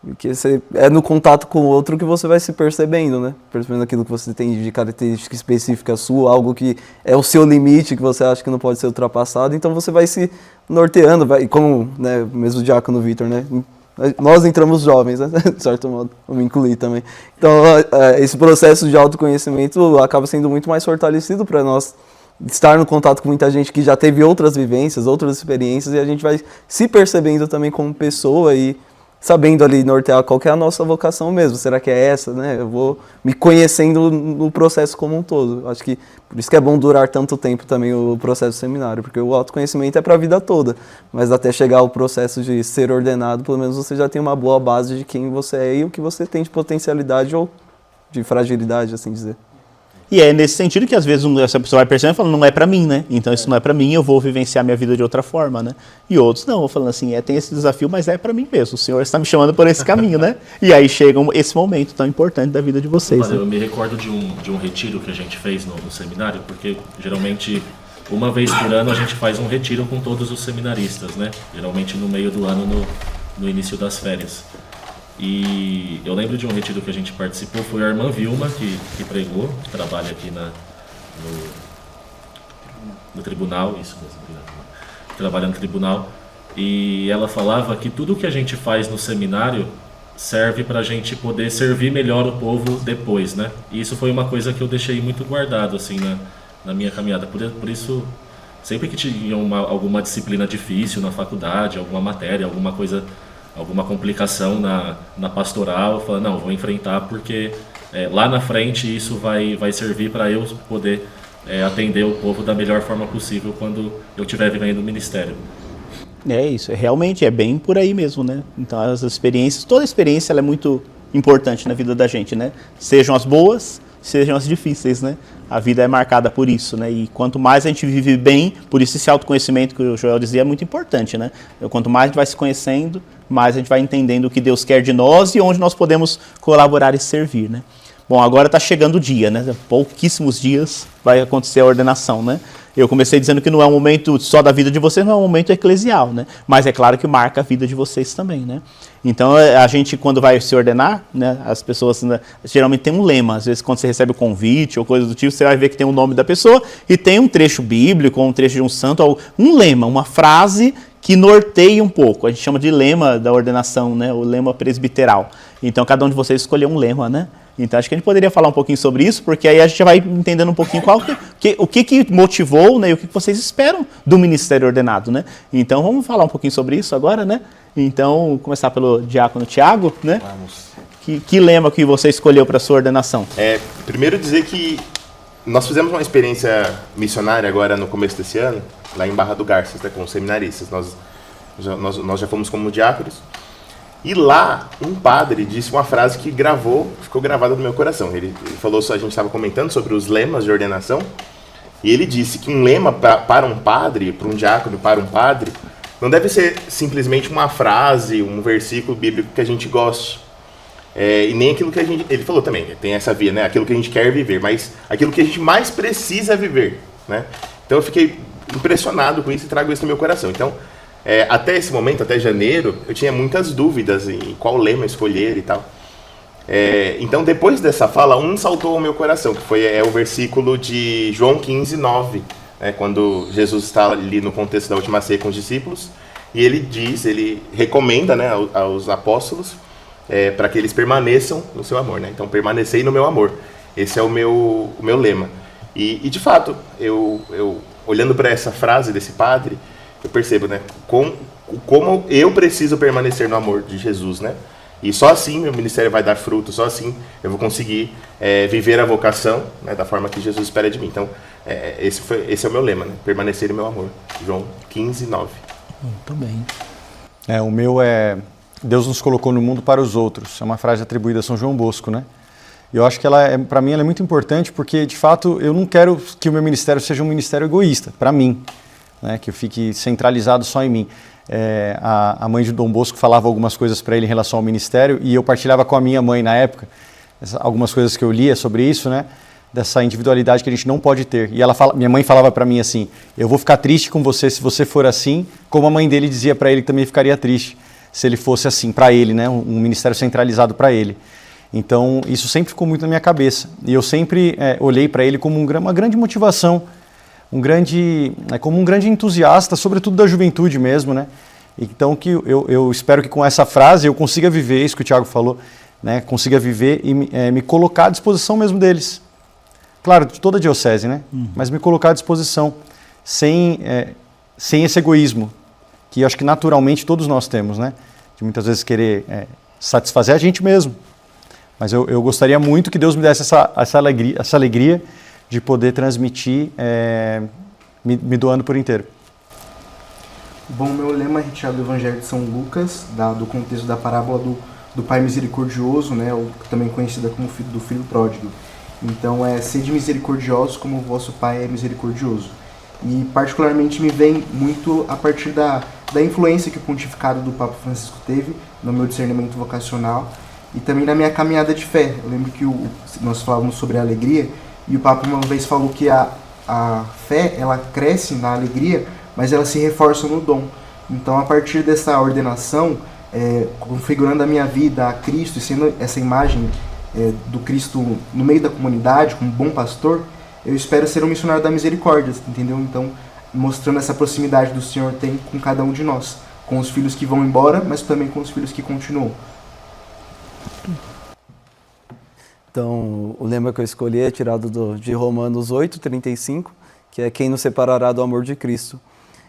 Porque é no contato com o outro que você vai se percebendo, né? Percebendo aquilo que você tem de característica específica sua, algo que é o seu limite, que você acha que não pode ser ultrapassado. Então você vai se norteando, e como, né, mesmo o diácono Vitor, né? Nós entramos jovens, né? De certo modo, eu me incluí também. Então, esse processo de autoconhecimento acaba sendo muito mais fortalecido para nós estar no contato com muita gente que já teve outras vivências, outras experiências, e a gente vai se percebendo também como pessoa e sabendo ali nortear qual que é a nossa vocação mesmo. Será que é essa, né? Eu vou me conhecendo no processo como um todo. Acho que por isso que é bom durar tanto tempo também o processo do seminário, porque o autoconhecimento é para a vida toda, mas até chegar ao processo de ser ordenado, pelo menos você já tem uma boa base de quem você é e o que você tem de potencialidade ou de fragilidade, assim dizer. E é nesse sentido que às vezes essa pessoa vai percebendo e falando, não é pra mim, né? Então isso não é pra mim, eu vou vivenciar minha vida de outra forma, né? E outros não, vou falando assim, tem esse desafio, mas é pra mim mesmo. O Senhor está me chamando por esse caminho, né? E aí chega esse momento tão importante da vida de vocês. Olha, né? eu me recordo de um retiro que a gente fez no seminário, porque geralmente uma vez por ano a gente faz um retiro com todos os seminaristas, né? Geralmente no meio do ano, no início das férias. E eu lembro de um retiro que a gente participou, foi a irmã Vilma que pregou, que trabalha aqui no tribunal, isso mesmo, que trabalha no tribunal, e ela falava que tudo que a gente faz no seminário serve para a gente poder servir melhor o povo depois, né? E isso foi uma coisa que eu deixei muito guardado assim na minha caminhada, por isso sempre que tinha alguma disciplina difícil na faculdade, alguma matéria, alguma coisa, alguma complicação na pastoral, eu falo, não, vou enfrentar porque lá na frente isso vai servir para eu poder atender o povo da melhor forma possível quando eu estiver vivendo o ministério. É isso, realmente é bem por aí mesmo, né? Então as experiências, toda experiência ela é muito importante na vida da gente, né? Sejam as boas, sejam as difíceis, né? A vida é marcada por isso, né? E quanto mais a gente vive bem, por isso esse autoconhecimento que o Joel dizia é muito importante, né? Quanto mais a gente vai se conhecendo, mais a gente vai entendendo o que Deus quer de nós e onde nós podemos colaborar e servir, né? Bom, agora está chegando o dia, né? Pouquíssimos dias vai acontecer a ordenação, né? Eu comecei dizendo que não é um momento só da vida de vocês, não é um momento eclesial, né? Mas é claro que marca a vida de vocês também, né? Então, a gente, quando vai se ordenar, né, as pessoas, né, geralmente tem um lema. Às vezes, quando você recebe o convite ou coisa do tipo, você vai ver que tem o nome da pessoa e tem um trecho bíblico, ou um trecho de um santo, ou um lema, uma frase que norteia um pouco. A gente chama de lema da ordenação, né? O lema presbiteral. Então, cada um de vocês escolheu um lema, né? Então, acho que a gente poderia falar um pouquinho sobre isso, porque aí a gente vai entendendo um pouquinho o que motivou, né, e o que vocês esperam do ministério ordenado, né? Então, vamos falar um pouquinho sobre isso agora, né? Então, começar pelo diácono Tiago, né? Vamos. Que lema que você escolheu para a sua ordenação? Primeiro dizer que nós fizemos uma experiência missionária agora no começo desse ano, lá em Barra do Garças, né, com os seminaristas. Nós já fomos como diáconos. E lá, um padre disse uma frase que ficou gravada no meu coração. Ele falou, a gente estava comentando sobre os lemas de ordenação, e ele disse que um lema para um padre, para um diácono, para um padre, não deve ser simplesmente uma frase, um versículo bíblico que a gente goste. E nem aquilo que ele falou também, tem essa via, né? Aquilo que a gente quer viver, mas aquilo que a gente mais precisa viver, né? Então eu fiquei impressionado com isso e trago isso no meu coração. Então, até esse momento, até janeiro, eu tinha muitas dúvidas em qual lema escolher e tal. Então, depois dessa fala, saltou ao meu coração, que foi o versículo de João 15:9, né, quando Jesus está ali no contexto da última ceia com os discípulos, e ele recomenda, né, aos apóstolos para que eles permaneçam no seu amor, né? Então, permanecei no meu amor. Esse é o meu lema. E de fato, eu olhando para essa frase desse padre, eu percebo, né, como eu preciso permanecer no amor de Jesus, né? E só assim meu ministério vai dar fruto, só assim eu vou conseguir viver a vocação, né, da forma que Jesus espera de mim. Então, esse é o meu lema, né? Permanecer no meu amor. João 15:9. Muito bem. O meu é: Deus nos colocou no mundo para os outros. É uma frase atribuída a São João Bosco, né? E eu acho que para mim ela é muito importante porque, de fato, eu não quero que o meu ministério seja um ministério egoísta, para mim, né? Que eu fique centralizado só em mim. A mãe de Dom Bosco falava algumas coisas para ele em relação ao ministério e eu partilhava com a minha mãe na época algumas coisas que eu lia sobre isso, né? Dessa individualidade que a gente não pode ter. E minha mãe falava para mim assim: eu vou ficar triste com você se você for assim, como a mãe dele dizia para ele que também ficaria triste se ele fosse assim, para ele, né? Um ministério centralizado para ele. Então, isso sempre ficou muito na minha cabeça. E eu sempre olhei para ele como uma grande motivação, como um grande entusiasta, sobretudo da juventude mesmo, né? Então eu espero que com essa frase eu consiga viver isso que o Thiago falou, né? Consiga viver e me colocar à disposição mesmo deles. Claro, de toda a diocese, né? Mas me colocar à disposição, sem esse egoísmo, que eu acho que naturalmente todos nós temos, né? De muitas vezes querer satisfazer a gente mesmo. Mas eu gostaria muito que Deus me desse essa alegria de poder transmitir, me doando por inteiro. Bom, meu lema é retirado do Evangelho de São Lucas, do contexto da parábola do Pai Misericordioso, né? Ou também conhecida como do Filho Pródigo. Então, sede misericordiosos como o vosso Pai é misericordioso. E particularmente me vem muito a partir da influência que o pontificado do Papa Francisco teve no meu discernimento vocacional e também na minha caminhada de fé. Eu lembro que nós falávamos sobre a alegria e o Papa uma vez falou que a fé ela cresce na alegria, mas ela se reforça no dom. Então, a partir dessa ordenação, configurando a minha vida a Cristo e sendo essa imagem do Cristo no meio da comunidade, como bom pastor, eu espero ser um missionário da misericórdia, entendeu? Então, mostrando essa proximidade do Senhor tem com cada um de nós, com os filhos que vão embora, mas também com os filhos que continuam. Então, o lema que eu escolhi é tirado de Romanos 8:35, que é quem nos separará do amor de Cristo.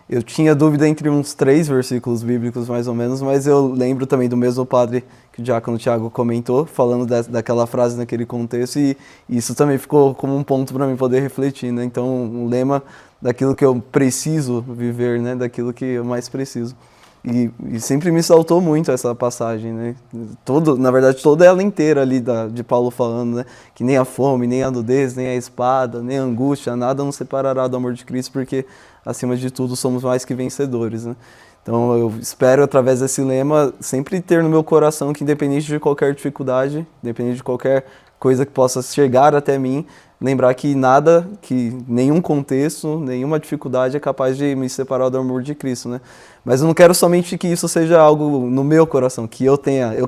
Eu tinha dúvida entre uns 3 versículos bíblicos, mais ou menos, mas eu lembro também do mesmo padre que o diácono Tiago comentou, falando daquela frase naquele contexto, e isso também ficou como um ponto para mim poder refletir, né? Então, um lema daquilo que eu preciso viver, né? Daquilo que eu mais preciso. E sempre me saltou muito essa passagem, né? Na verdade, toda ela inteira ali de Paulo falando, né? Que nem a fome, nem a nudez, nem a espada, nem a angústia, nada nos separará do amor de Cristo, porque acima de tudo somos mais que vencedores, né? Então eu espero, através desse lema, sempre ter no meu coração que, independente de qualquer dificuldade, independente de qualquer coisa que possa chegar até mim, lembrar que nada, que nenhum contexto, nenhuma dificuldade é capaz de me separar do amor de Cristo, né? Mas eu não quero somente que isso seja algo no meu coração, que eu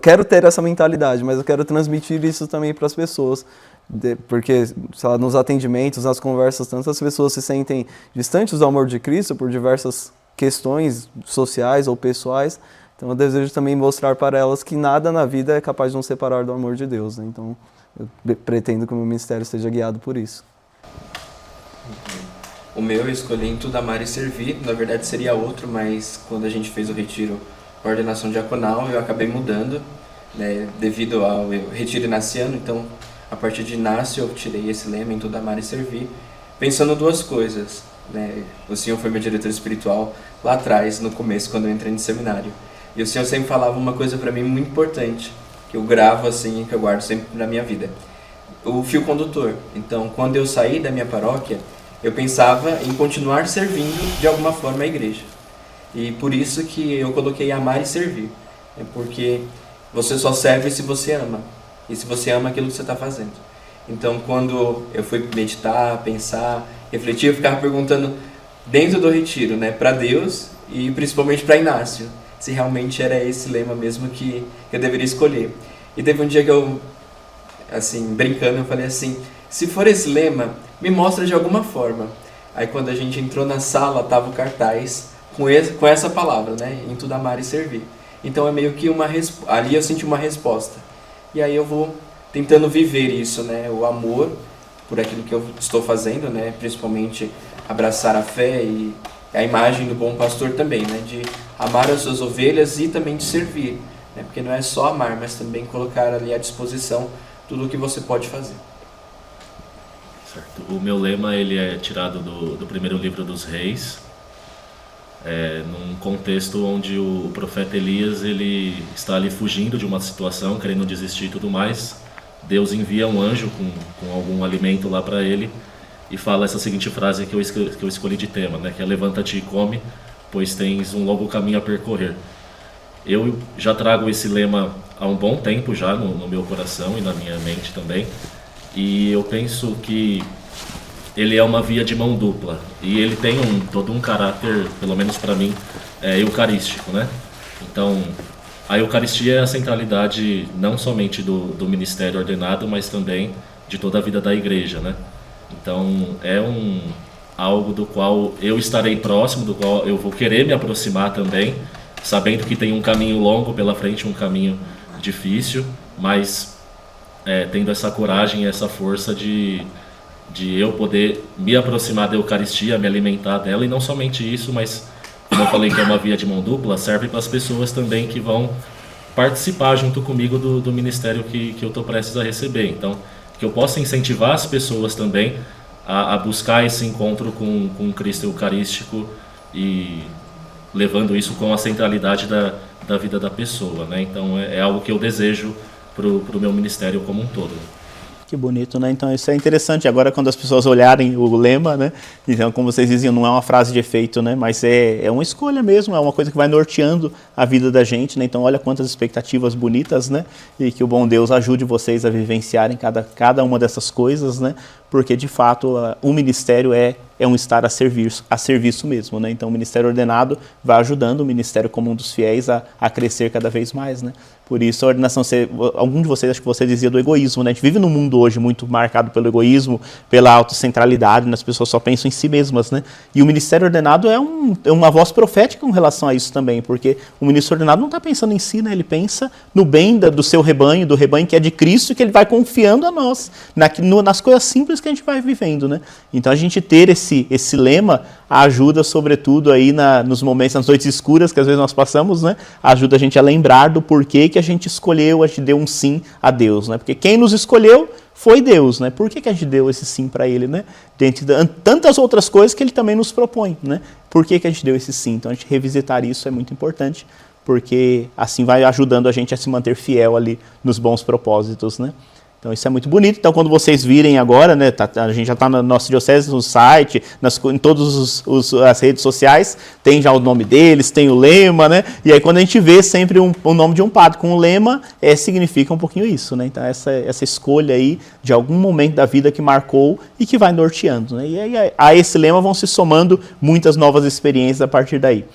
quero ter essa mentalidade, mas eu quero transmitir isso também para as pessoas, porque sei lá, nos atendimentos, nas conversas, tantas pessoas se sentem distantes do amor de Cristo por diversas questões sociais ou pessoais. Então eu desejo também mostrar para elas que nada na vida é capaz de nos separar do amor de Deus, né? Então eu pretendo que o meu ministério seja guiado por isso. O meu eu escolhi em tudo amar e servir, na verdade seria outro, mas quando a gente fez o retiro, a ordenação diaconal, eu acabei mudando, né, devido ao retiro inaciano. Então a partir de Inácio eu tirei esse lema, em tudo amar e servir, pensando 2 coisas, né? O Senhor foi meu diretor espiritual lá atrás, no começo, quando eu entrei no seminário, e o Senhor sempre falava uma coisa para mim muito importante, que eu gravo assim, que eu guardo sempre na minha vida: o fio condutor. Então, quando eu saí da minha paróquia, eu pensava em continuar servindo de alguma forma a igreja. E por isso que eu coloquei amar e servir. Porque você só serve se você ama. E se você ama aquilo que você está fazendo. Então, quando eu fui meditar, pensar, refletir, eu ficava perguntando dentro do retiro, né, para Deus e principalmente para Inácio, se realmente era esse lema mesmo que eu deveria escolher. E teve um dia que eu, assim, brincando, eu falei assim: se for esse lema, me mostra de alguma forma. Aí quando a gente entrou na sala, tava o cartaz com essa palavra, né, em tudo amar e servir. Então é meio que ali eu senti uma resposta. E aí eu vou tentando viver isso, né, o amor por aquilo que eu estou fazendo, né, principalmente abraçar a fé e a imagem do bom pastor também, né, de amar as suas ovelhas e também de servir, né, porque não é só amar, mas também colocar ali à disposição tudo o que você pode fazer. Certo. O meu lema ele é tirado do primeiro livro dos Reis, num contexto onde o profeta Elias ele está ali fugindo de uma situação, querendo desistir e tudo mais. Deus envia um anjo com algum alimento lá para ele e fala essa seguinte frase que eu escolhi de tema, né, que é: levanta-te e come, pois tens um longo caminho a percorrer. Eu já trago esse lema há um bom tempo já no meu coração e na minha mente também, e eu penso que ele é uma via de mão dupla e ele tem todo um caráter, pelo menos para mim, eucarístico, né? Então a Eucaristia é a centralidade não somente do ministério ordenado, mas também de toda a vida da igreja, né? Então é algo do qual eu estarei próximo, do qual eu vou querer me aproximar também, sabendo que tem um caminho longo pela frente, um caminho difícil, mas tendo essa coragem e essa força de eu poder me aproximar da Eucaristia, me alimentar dela, e não somente isso, mas como eu falei que é uma via de mão dupla, serve para as pessoas também que vão participar junto comigo do ministério que eu estou prestes a receber. Então, que eu possa incentivar as pessoas também a buscar esse encontro com Cristo Eucarístico e levando isso com a centralidade da vida da pessoa, né? Então, é algo que eu desejo para o meu ministério como um todo. Que bonito, né? Então isso é interessante. Agora, quando as pessoas olharem o lema, né? Então, como vocês diziam, não é uma frase de efeito, né? Mas é uma escolha mesmo, é uma coisa que vai norteando a vida da gente, né? Então, olha quantas expectativas bonitas, né? E que o bom Deus ajude vocês a vivenciarem cada uma dessas coisas, né? Porque, de fato, o ministério é um estar a serviço mesmo, né? Então, o ministério ordenado vai ajudando o ministério comum dos fiéis a crescer cada vez mais, né? Por isso, a ordenação, algum de vocês, acho que você dizia do egoísmo, né? A gente vive num mundo hoje muito marcado pelo egoísmo, pela autocentralidade, né? As pessoas só pensam em si mesmas, né? E o ministério ordenado é uma voz profética com relação a isso também, porque o ministro ordenado não está pensando em si, né? Ele pensa no bem do seu rebanho, do rebanho que é de Cristo, que ele vai confiando a nós, nas coisas simples que a gente vai vivendo, né? Então, a gente ter esse lema ajuda, sobretudo, aí nos momentos, nas noites escuras que às vezes nós passamos, né? Ajuda a gente a lembrar do porquê que a gente escolheu, a gente deu um sim a Deus, né? Porque quem nos escolheu foi Deus, né? Por que a gente deu esse sim para Ele, né? Dentre tantas outras coisas que Ele também nos propõe, né? Por que a gente deu esse sim? Então, a gente revisitar isso é muito importante, porque assim vai ajudando a gente a se manter fiel ali nos bons propósitos, né? Então isso é muito bonito. Então quando vocês virem agora, né, a gente já está na nossa diocese, no site, em todas as redes sociais, tem já o nome deles, tem o lema, né? E aí quando a gente vê sempre o nome de um padre com o lema, significa um pouquinho isso, né? Então essa escolha aí de algum momento da vida que marcou e que vai norteando, né? E aí a esse lema vão se somando muitas novas experiências a partir daí.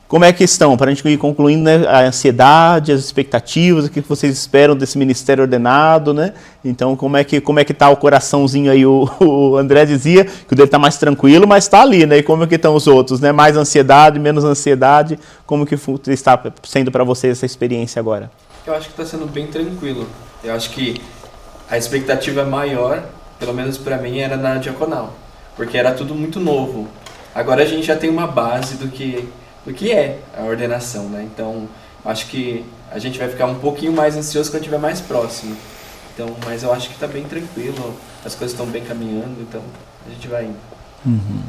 Como é que estão? Para a gente ir concluindo, né, a ansiedade, as expectativas, o que vocês esperam desse ministério ordenado, né? Então, como é que está o coraçãozinho aí? O André dizia que o dele está mais tranquilo, mas está ali, né? E como é que estão os outros, né? Mais ansiedade, menos ansiedade? Como que está sendo para vocês essa experiência agora? Eu acho que está sendo bem tranquilo. Eu acho que a expectativa maior, pelo menos para mim, era na diaconal, porque era tudo muito novo. Agora a gente já tem uma base do que é a ordenação, né? Então, acho que a gente vai ficar um pouquinho mais ansioso quando estiver mais próximo. Então, mas eu acho que está bem tranquilo, as coisas estão bem caminhando, então a gente vai indo. Uhum.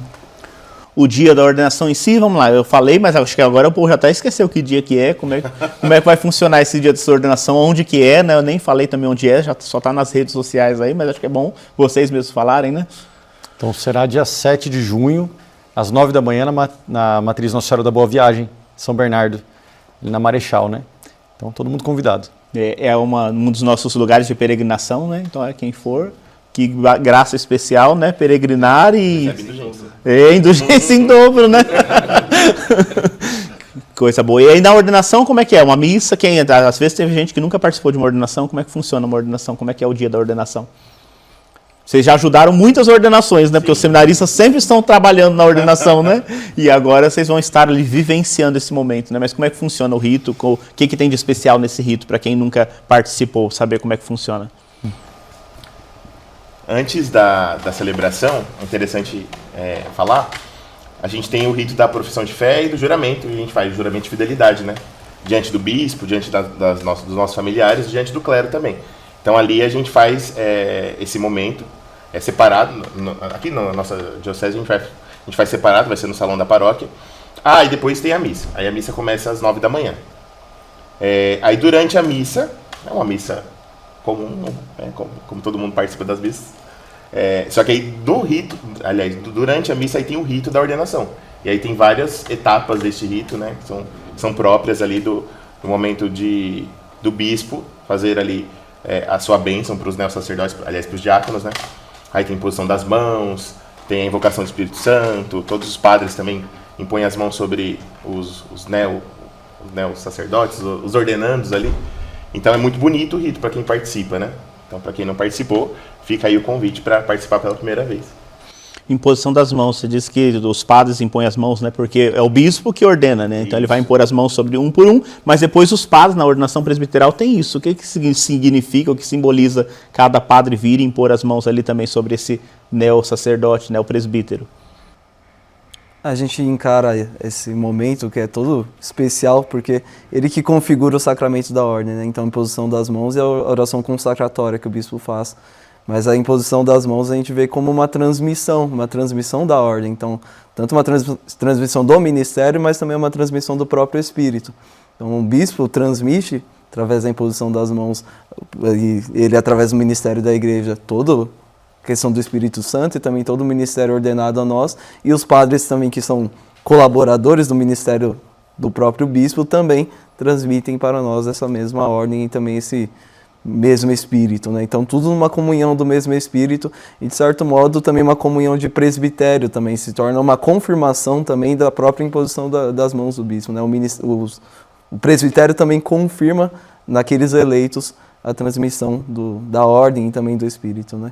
O dia da ordenação em si, vamos lá, eu falei, mas acho que agora o povo já até esqueceu que dia que é, como é que vai funcionar esse dia dessa ordenação, onde que é, né? Eu nem falei também onde é, já só está nas redes sociais aí, mas acho que é bom vocês mesmos falarem, né? Então será dia 7 de junho, às 9 da manhã, na Matriz Nossa Senhora da Boa Viagem, São Bernardo, ali na Marechal, né? Então, todo mundo convidado. É um dos nossos lugares de peregrinação, né? Então, quem for, que graça especial, né? Peregrinar e... indulgência em dobro, né? Coisa boa. E aí, na ordenação, como é que é? Uma missa? Às vezes teve gente que nunca participou de uma ordenação. Como é que funciona uma ordenação? Como é que é o dia da ordenação? Vocês já ajudaram muitas ordenações, né? Porque os seminaristas sempre estão trabalhando na ordenação, né? E agora vocês vão estar ali vivenciando esse momento, né? Mas como é que funciona o rito? O que tem de especial nesse rito para quem nunca participou, saber como é que funciona? Antes da celebração, é interessante falar, a gente tem o rito da profissão de fé e do juramento, e a gente faz o juramento de fidelidade, né? Diante do bispo, diante dos nossos familiares, diante do clero também. Então ali a gente faz esse momento separado. Aqui na nossa diocese a gente faz separado, vai ser no salão da paróquia. E depois tem a missa. Aí a missa começa às 9 da manhã. Aí durante a missa, é uma missa comum, né? Como todo mundo participa das missas. Só que aí durante a missa aí tem o rito da ordenação. E aí tem várias etapas deste rito, né? Que são próprias ali do momento do bispo fazer ali a sua bênção para os neossacerdotes, aliás, para os diáconos, né? Aí tem a imposição das mãos, tem a invocação do Espírito Santo, todos os padres também impõem as mãos sobre os neossacerdotes, os ordenandos ali. Então é muito bonito o rito para quem participa, né? Então, para quem não participou, fica aí o convite para participar pela primeira vez. Imposição das mãos. Você disse que os padres impõem as mãos, né? Porque é o bispo que ordena, né? Então ele vai impor as mãos sobre um por um, mas depois os padres na ordenação presbiteral tem isso. O que significa, o que simboliza cada padre vir e impor as mãos ali também sobre esse neo-sacerdote, neo-presbítero? A gente encara esse momento que é todo especial, porque ele que configura o sacramento da ordem, né? Então a imposição das mãos e a oração consacratória que o bispo faz. Mas a imposição das mãos a gente vê como uma transmissão da ordem. Então, tanto uma transmissão do ministério, mas também uma transmissão do próprio Espírito. Então o bispo transmite, através da imposição das mãos, ele através do ministério da igreja, toda a questão do Espírito Santo e também todo o ministério ordenado a nós, e os padres também, que são colaboradores do ministério do próprio bispo, também transmitem para nós essa mesma ordem e também esse mesmo Espírito, né? Então tudo numa comunhão do mesmo Espírito e, de certo modo, também uma comunhão de presbitério também, se torna uma confirmação também da própria imposição das mãos do bispo, né? O presbitério também confirma naqueles eleitos a transmissão da ordem e também do Espírito, né?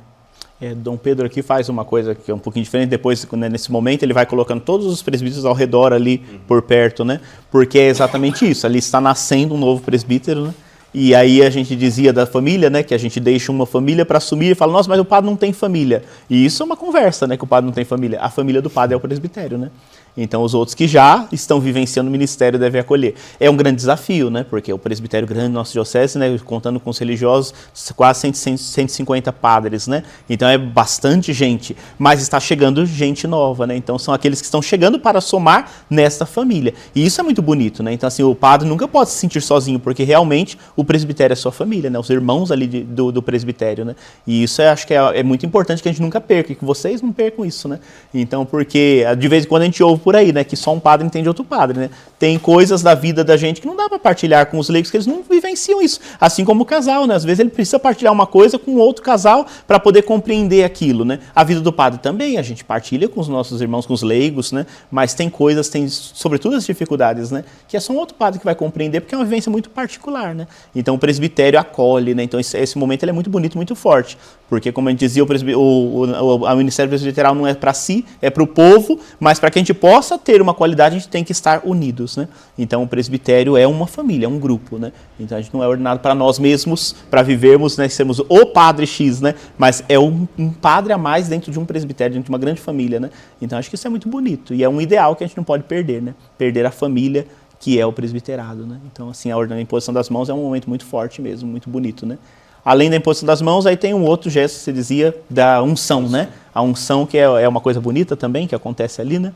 Dom Pedro aqui faz uma coisa que é um pouquinho diferente. Depois, né, nesse momento, ele vai colocando todos os presbíteros ao redor ali, por perto, né? Porque é exatamente isso, ali está nascendo um novo presbítero, né? E aí a gente dizia da família, né, que a gente deixa uma família para assumir e fala, nossa, mas o padre não tem família. E isso é uma conversa, né, que o padre não tem família. A família do padre é o presbitério, né? Então os outros que já estão vivenciando o ministério devem acolher. É um grande desafio, né, porque o presbitério grande, nossa diocese, né, contando com os religiosos, quase 150 padres, né? Então é bastante gente, mas está chegando gente nova, né? Então são aqueles que estão chegando para somar nesta família. E isso é muito bonito, né? Então assim, o padre nunca pode se sentir sozinho, porque realmente o presbitério é sua família, né? Os irmãos ali do presbitério, né? E isso acho que é muito importante que a gente nunca perca, que vocês não percam isso, né? Então, porque de vez em quando a gente ouve por aí, né, que só um padre entende outro padre, né? Tem coisas da vida da gente que não dá para partilhar com os leigos, que eles não vivenciam isso. Assim como o casal, né? Às vezes ele precisa partilhar uma coisa com outro casal para poder compreender aquilo, né? A vida do padre também, a gente partilha com os nossos irmãos, com os leigos, né? Mas tem coisas, tem sobretudo as dificuldades, né? Que é só um outro padre que vai compreender, porque é uma vivência muito particular, né? Então o presbitério acolhe, né? Então esse momento ele é muito bonito, muito forte. Porque, como a gente dizia, o ministério presbiteral não é para si, é para o povo, mas para que a gente possa ter uma qualidade, a gente tem que estar unidos, né? Então, o presbitério é uma família, é um grupo, né? Então, a gente não é ordenado para nós mesmos, para vivermos, né? Sermos o padre X, né? Mas é um padre a mais dentro de um presbitério, dentro de uma grande família, né? Então, acho que isso é muito bonito e é um ideal que a gente não pode perder, né? Perder a família, que é o presbiterado, né? Então, assim, a imposição das mãos é um momento muito forte mesmo, muito bonito, né? Além da imposição das mãos, aí tem um outro gesto, que você dizia, da unção, né? A unção, que é uma coisa bonita também, que acontece ali, né?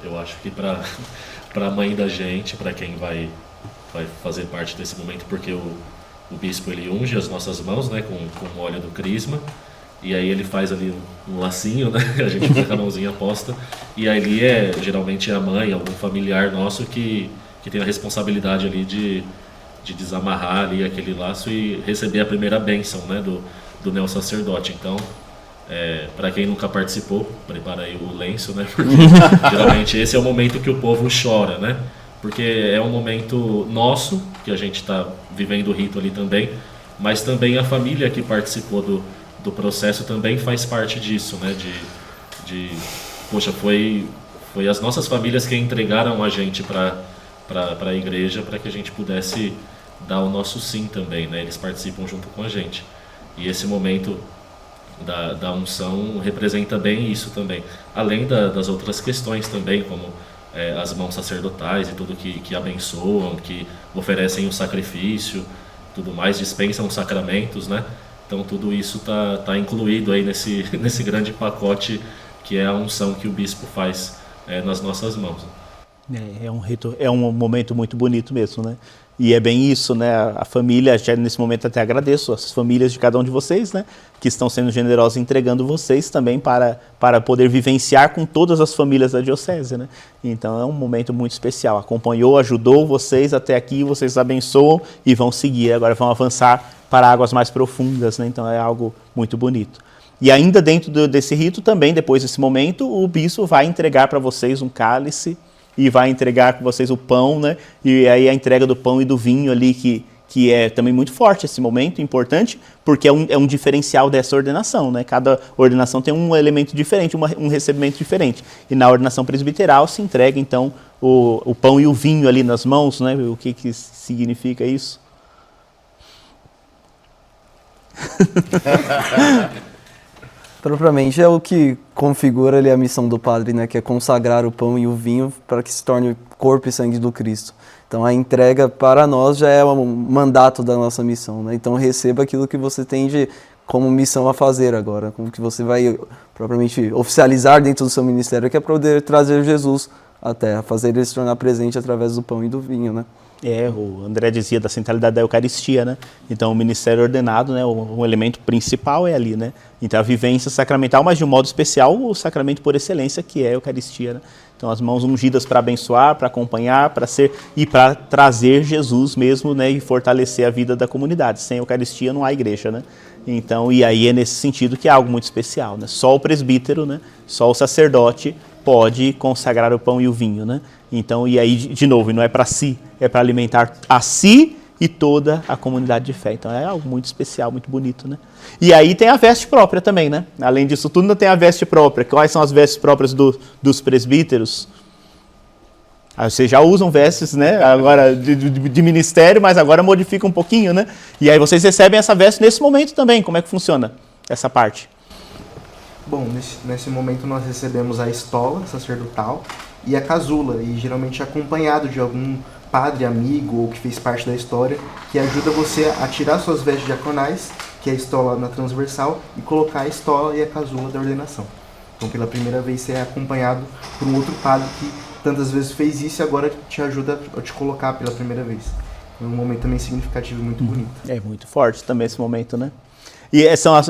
Eu acho que para a mãe da gente, para quem vai fazer parte desse momento, porque o bispo ele unge as nossas mãos, né, com o óleo do crisma, e aí ele faz ali um lacinho, né? A gente fica com a mãozinha posta, e ali geralmente é a mãe, algum familiar nosso que tem a responsabilidade ali de desamarrar ali aquele laço e receber a primeira bênção, né, do neo-sacerdote. Então, para quem nunca participou, prepara aí o lenço, né, porque geralmente esse é o momento que o povo chora, né, porque é um momento nosso, que a gente está vivendo o rito ali também, mas também a família que participou do processo também faz parte disso, né, poxa, foi as nossas famílias que entregaram a gente para a igreja, para que a gente pudesse dar o nosso sim também, né? Eles participam junto com a gente. E esse momento da unção representa bem isso também. Além das outras questões também, como as mãos sacerdotais e tudo que abençoam, que oferecem o sacrifício, tudo mais, dispensam os sacramentos, né? Então tudo isso tá incluído aí nesse grande pacote que é a unção que o bispo faz nas nossas mãos. É um rito, é um momento muito bonito mesmo, né? E é bem isso, né? A família, já nesse momento até agradeço as famílias de cada um de vocês, né? Que estão sendo generosas, entregando vocês também para poder vivenciar com todas as famílias da diocese, né? Então é um momento muito especial. Acompanhou, ajudou vocês até aqui, vocês abençoam e vão seguir. Agora vão avançar para águas mais profundas, né? Então é algo muito bonito. E ainda dentro desse rito também, depois desse momento, o bispo vai entregar para vocês um cálice e vai entregar com vocês o pão, né? E aí a entrega do pão e do vinho ali, que que é também muito forte esse momento, importante, porque é um diferencial dessa ordenação, né? Cada ordenação tem um elemento diferente, um recebimento diferente. E na ordenação presbiteral se entrega, então, o pão e o vinho ali nas mãos, né? O que significa isso? Propriamente é o que configura ali a missão do padre, né, que é consagrar o pão e o vinho para que se torne corpo e sangue do Cristo. Então a entrega para nós já é um mandato da nossa missão, né? Então receba aquilo que você tem como missão a fazer agora, como que você vai propriamente oficializar dentro do seu ministério, que é poder trazer Jesus à Terra, fazer ele se tornar presente através do pão e do vinho, né? O André dizia da centralidade da Eucaristia, né? Então o ministério ordenado, né, o elemento principal é ali, né? Então a vivência sacramental, mas de um modo especial o sacramento por excelência, que é a Eucaristia, né? Então as mãos ungidas para abençoar, para acompanhar, para ser e para trazer Jesus mesmo, né, e fortalecer a vida da comunidade. Sem a Eucaristia não há igreja, né? Então, e aí é nesse sentido que é algo muito especial, né? Só o presbítero, né? Só o sacerdote pode consagrar o pão e o vinho, né? Então, e aí, de novo, não é para si, é para alimentar a si e toda a comunidade de fé. Então é algo muito especial, muito bonito, né? E aí tem a veste própria também, né? Além disso tudo, ainda tem a veste própria. Quais são as vestes próprias dos presbíteros? Vocês já usam vestes, né? Agora de ministério, mas agora modifica um pouquinho, né? E aí vocês recebem essa veste nesse momento também. Como é que funciona essa parte? Bom, nesse momento nós recebemos a estola sacerdotal e a casula, e geralmente acompanhado de algum padre, amigo ou que fez parte da história, que ajuda você a tirar suas vestes diaconais, que é a estola na transversal, e colocar a estola e a casula da ordenação. Então, pela primeira vez, você é acompanhado por um outro padre que tantas vezes fez isso e agora te ajuda a te colocar pela primeira vez. É um momento também significativo e muito bonito. É muito forte também esse momento, né? E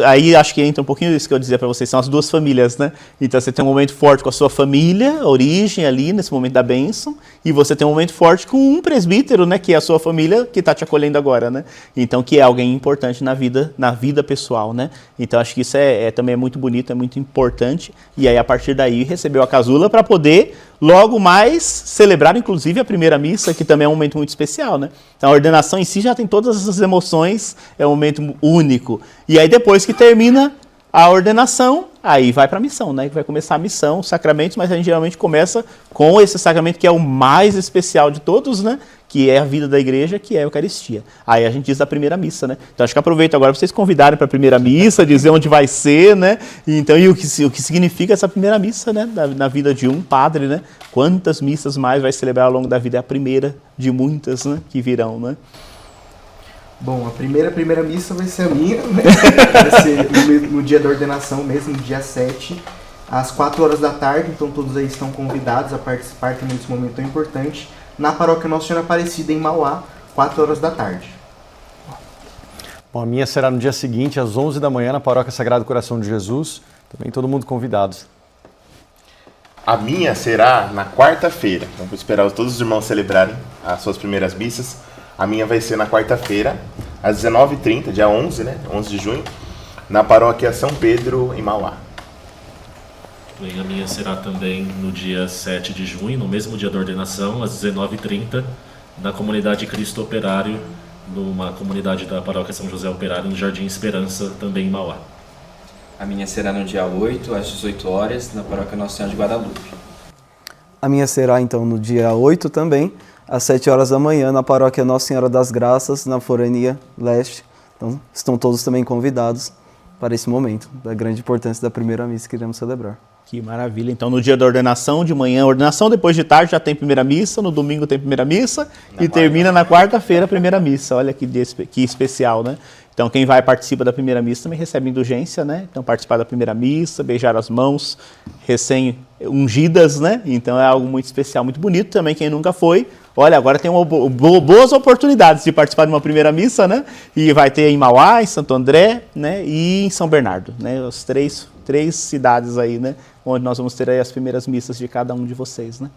aí acho que entra um pouquinho isso que eu dizia para vocês, são as duas famílias, né? Então você tem um momento forte com a sua família, a origem ali, nesse momento da bênção, e você tem um momento forte com um presbítero, né? Que é a sua família que está te acolhendo agora, né? Então que é alguém importante na vida pessoal, né? Então acho que isso também é muito bonito, é muito importante, e aí a partir daí recebeu a casula para poder logo mais celebrar inclusive a primeira missa, que também é um momento muito especial, né? Então a ordenação em si já tem todas essas emoções, é um momento único. E aí depois que termina a ordenação, aí vai para a missão, né? Vai começar a missão, os sacramentos, mas a gente geralmente começa com esse sacramento que é o mais especial de todos, né? Que é a vida da igreja, que é a Eucaristia. Aí a gente diz da primeira missa, né? Então acho que aproveito agora para vocês convidarem para a primeira missa, dizer onde vai ser, né? Então, e o que significa essa primeira missa, né? Na vida de um padre, né? Quantas missas mais vai celebrar ao longo da vida? É a primeira de muitas, né? Que virão, né? Bom, a primeira missa vai ser a minha, né? Vai ser no dia da ordenação mesmo, no dia 7, às 4 horas da tarde, então todos aí estão convidados a participar também desse momento tão importante, na paróquia Nossa Senhora Aparecida, em Mauá, 4 horas da tarde. Bom, a minha será no dia seguinte, às 11 da manhã, na Paróquia Sagrado Coração de Jesus, também todo mundo convidado. A minha será na quarta-feira, então vou esperar todos os irmãos celebrarem as suas primeiras missas. A minha vai ser na quarta-feira, às 19h30, dia 11, né? 11 de junho, na paróquia São Pedro, em Mauá. Bem, a minha será também no dia 7 de junho, no mesmo dia da ordenação, às 19h30, na comunidade Cristo Operário, numa comunidade da paróquia São José Operário, no Jardim Esperança, também em Mauá. A minha será no dia 8, às 18 horas, na paróquia Nossa Senhora de Guadalupe. A minha será então no dia 8 também, às 7 horas da manhã, na paróquia Nossa Senhora das Graças, na Forania Leste. Então, estão todos também convidados para esse momento, da grande importância da primeira missa que iremos celebrar. Que maravilha. Então, no dia da ordenação, de manhã, ordenação, depois de tarde já tem primeira missa, no domingo tem primeira missa e termina na quarta-feira a primeira missa. Olha que dia que especial, né? Então, quem vai participar da primeira missa também recebe indulgência, né? Então, participar da primeira missa, beijar as mãos recém-ungidas, né? Então, é algo muito especial, muito bonito também. Quem nunca foi, olha, agora tem boas oportunidades de participar de uma primeira missa, né? E vai ter em Mauá, em Santo André, né? E em São Bernardo, né? As três cidades aí, né? Onde nós vamos ter aí as primeiras missas de cada um de vocês, né?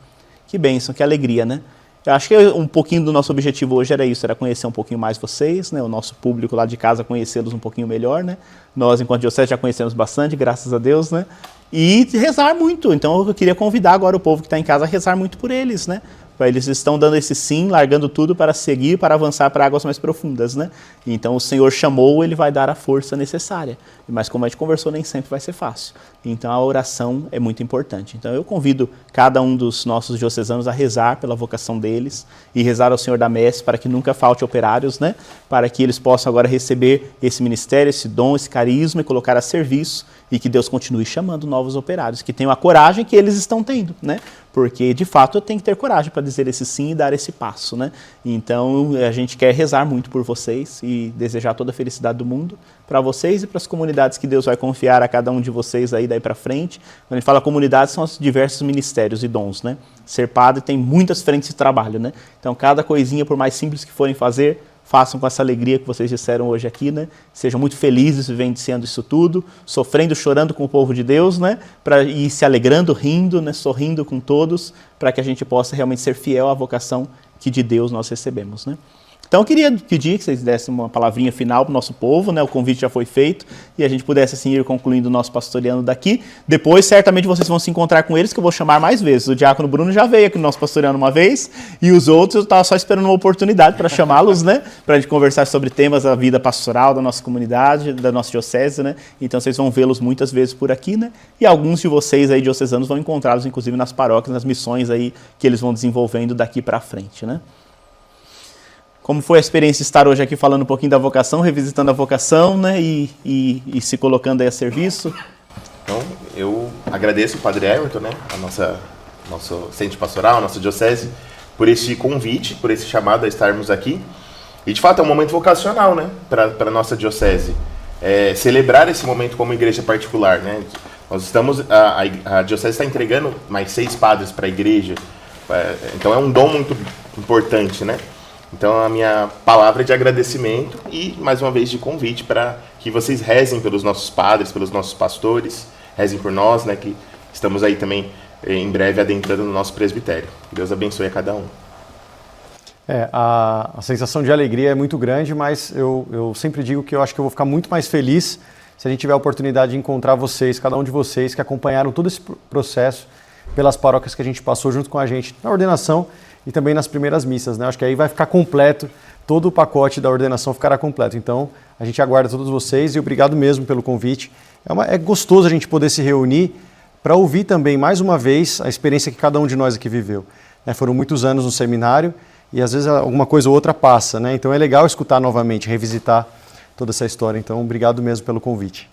Que bênção, que alegria, né? Eu acho que um pouquinho do nosso objetivo hoje era isso, era conhecer um pouquinho mais vocês, né? O nosso público lá de casa, conhecê-los um pouquinho melhor, né? Nós, enquanto diocese, já conhecemos bastante, graças a Deus, né? E rezar muito. Então, eu queria convidar agora o povo que está em casa a rezar muito por eles, né? Eles estão dando esse sim, largando tudo para seguir, para avançar para águas mais profundas, né? Então o Senhor chamou, Ele vai dar a força necessária. Mas como a gente conversou, nem sempre vai ser fácil. Então a oração é muito importante. Então eu convido cada um dos nossos diocesanos a rezar pela vocação deles e rezar ao Senhor da Messe para que nunca falte operários, né? Para que eles possam agora receber esse ministério, esse dom, esse carisma e colocar a serviço e que Deus continue chamando novos operários, que tenham a coragem que eles estão tendo, né? Porque, de fato, eu tenho que ter coragem para dizer esse sim e dar esse passo, né? Então, a gente quer rezar muito por vocês e desejar toda a felicidade do mundo para vocês e para as comunidades que Deus vai confiar a cada um de vocês aí daí para frente. Quando a gente fala comunidades, são os diversos ministérios e dons, né? Ser padre tem muitas frentes de trabalho, né? Então, cada coisinha, por mais simples que forem fazer, façam com essa alegria que vocês disseram hoje aqui, né? Sejam muito felizes vivenciando isso tudo, sofrendo, chorando com o povo de Deus, né? E se alegrando, rindo, né? Sorrindo com todos, para que a gente possa realmente ser fiel à vocação que de Deus nós recebemos, né? Então eu queria pedir que vocês dessem uma palavrinha final para o nosso povo, né? O convite já foi feito e a gente pudesse assim ir concluindo o nosso pastoreando daqui. Depois, certamente, vocês vão se encontrar com eles, que eu vou chamar mais vezes. O diácono Bruno já veio aqui no nosso pastoreando uma vez e os outros eu estava só esperando uma oportunidade para chamá-los, né? Para a gente conversar sobre temas da vida pastoral da nossa comunidade, da nossa diocese, né? Então vocês vão vê-los muitas vezes por aqui, né? E alguns de vocês aí, diocesanos, vão encontrá-los, inclusive, nas paróquias, nas missões aí que eles vão desenvolvendo daqui para frente, né? Como foi a experiência de estar hoje aqui falando um pouquinho da vocação, revisitando a vocação, né, e se colocando aí a serviço? Então, eu agradeço o Padre Everton, né, nosso centro pastoral, a nossa diocese, por esse convite, por esse chamado a estarmos aqui. E, de fato, é um momento vocacional, né, para a nossa diocese. Celebrar esse momento como igreja particular, né. Nós estamos, a diocese está entregando mais 6 padres para a igreja, então é um dom muito importante, né. Então, a minha palavra é de agradecimento e, mais uma vez, de convite para que vocês rezem pelos nossos padres, pelos nossos pastores, rezem por nós, né, que estamos aí também, em breve, adentrando no nosso presbitério. Deus abençoe a cada um. A sensação de alegria é muito grande, mas eu sempre digo que eu acho que eu vou ficar muito mais feliz se a gente tiver a oportunidade de encontrar vocês, cada um de vocês que acompanharam todo esse processo pelas paróquias que a gente passou junto com a gente na ordenação e também nas primeiras missas, né? Acho que aí vai ficar completo, todo o pacote da ordenação ficará completo. Então, a gente aguarda todos vocês e obrigado mesmo pelo convite. É gostoso a gente poder se reunir para ouvir também, mais uma vez, a experiência que cada um de nós aqui viveu. Foram muitos anos no seminário e às vezes alguma coisa ou outra passa, né? Então é legal escutar novamente, revisitar toda essa história. Então, obrigado mesmo pelo convite.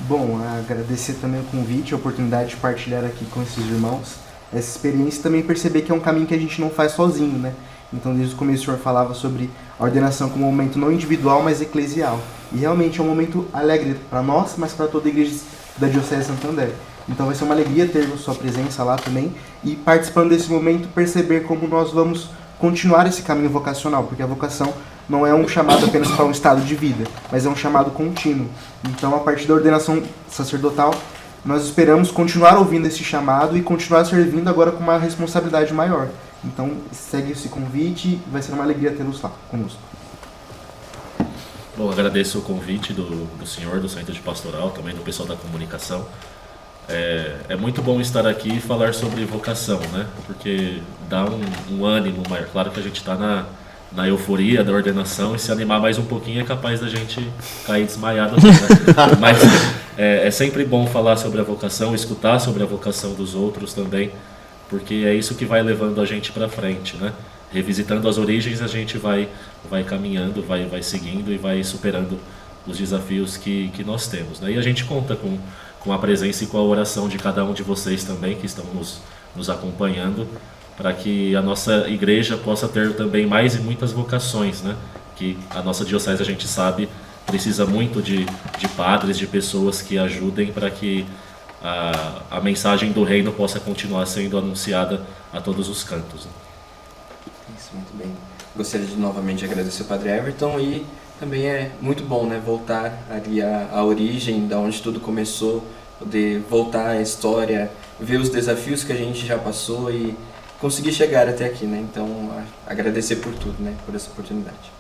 Bom, agradecer também o convite, a oportunidade de partilhar aqui com esses irmãos essa experiência e também perceber que é um caminho que a gente não faz sozinho, né? Então, desde o começo o senhor falava sobre a ordenação como um momento não individual, mas eclesial. E realmente é um momento alegre para nós, mas para toda a igreja da Diocese de Santo André. Então vai ser uma alegria ter a sua presença lá também e participando desse momento perceber como nós vamos continuar esse caminho vocacional, porque a vocação não é um chamado apenas para um estado de vida, mas é um chamado contínuo. Então, a partir da ordenação sacerdotal, nós esperamos continuar ouvindo esse chamado e continuar servindo agora com uma responsabilidade maior. Então, segue esse convite e vai ser uma alegria tê-los lá conosco. Bom, agradeço o convite do senhor, do Centro de Pastoral, também do pessoal da comunicação. É muito bom estar aqui e falar sobre vocação, né? Porque dá um ânimo maior. Claro que a gente está na euforia da ordenação e se animar mais um pouquinho é capaz da gente cair desmaiado, né? Mas é sempre bom falar sobre a vocação, escutar sobre a vocação dos outros também, porque é isso que vai levando a gente para frente, né? Revisitando as origens, a gente vai caminhando, vai seguindo e vai superando os desafios que nós temos, né? E a gente conta com a presença e com a oração de cada um de vocês também, que estão nos acompanhando, para que a nossa igreja possa ter também mais e muitas vocações, né? Que a nossa diocese, a gente sabe, precisa muito de padres, de pessoas que ajudem para que a mensagem do reino possa continuar sendo anunciada a todos os cantos, né? Isso, muito bem. Gostaria de novamente agradecer ao Padre Everton e também é muito bom, né, voltar ali à origem, da onde tudo começou, poder voltar à história, ver os desafios que a gente já passou e conseguir chegar até aqui, né? Então, agradecer por tudo, né, por essa oportunidade.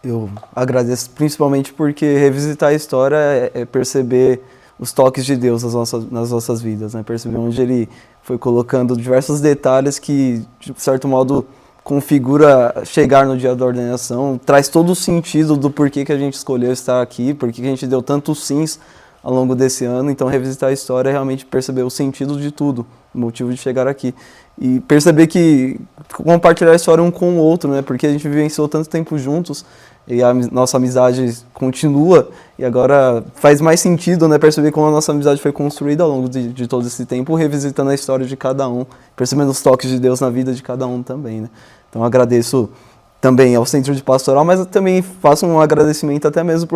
Eu agradeço principalmente porque revisitar a história é perceber os toques de Deus nas nossas vidas, né? Perceber onde Ele foi colocando diversos detalhes que, de certo modo, configura chegar no dia da ordenação, traz todo o sentido do porquê que a gente escolheu estar aqui, porquê que a gente deu tantos sims ao longo desse ano. Então, revisitar a história é realmente perceber o sentido de tudo, o motivo de chegar aqui. E perceber que compartilhar a história um com o outro, né? Porque a gente vivenciou tanto tempo juntos e a nossa amizade continua, e agora faz mais sentido, né? Perceber como a nossa amizade foi construída ao longo de todo esse tempo, revisitando a história de cada um, percebendo os toques de Deus na vida de cada um também, né? Então, agradeço também ao Centro de Pastoral, mas eu também faço um agradecimento até mesmo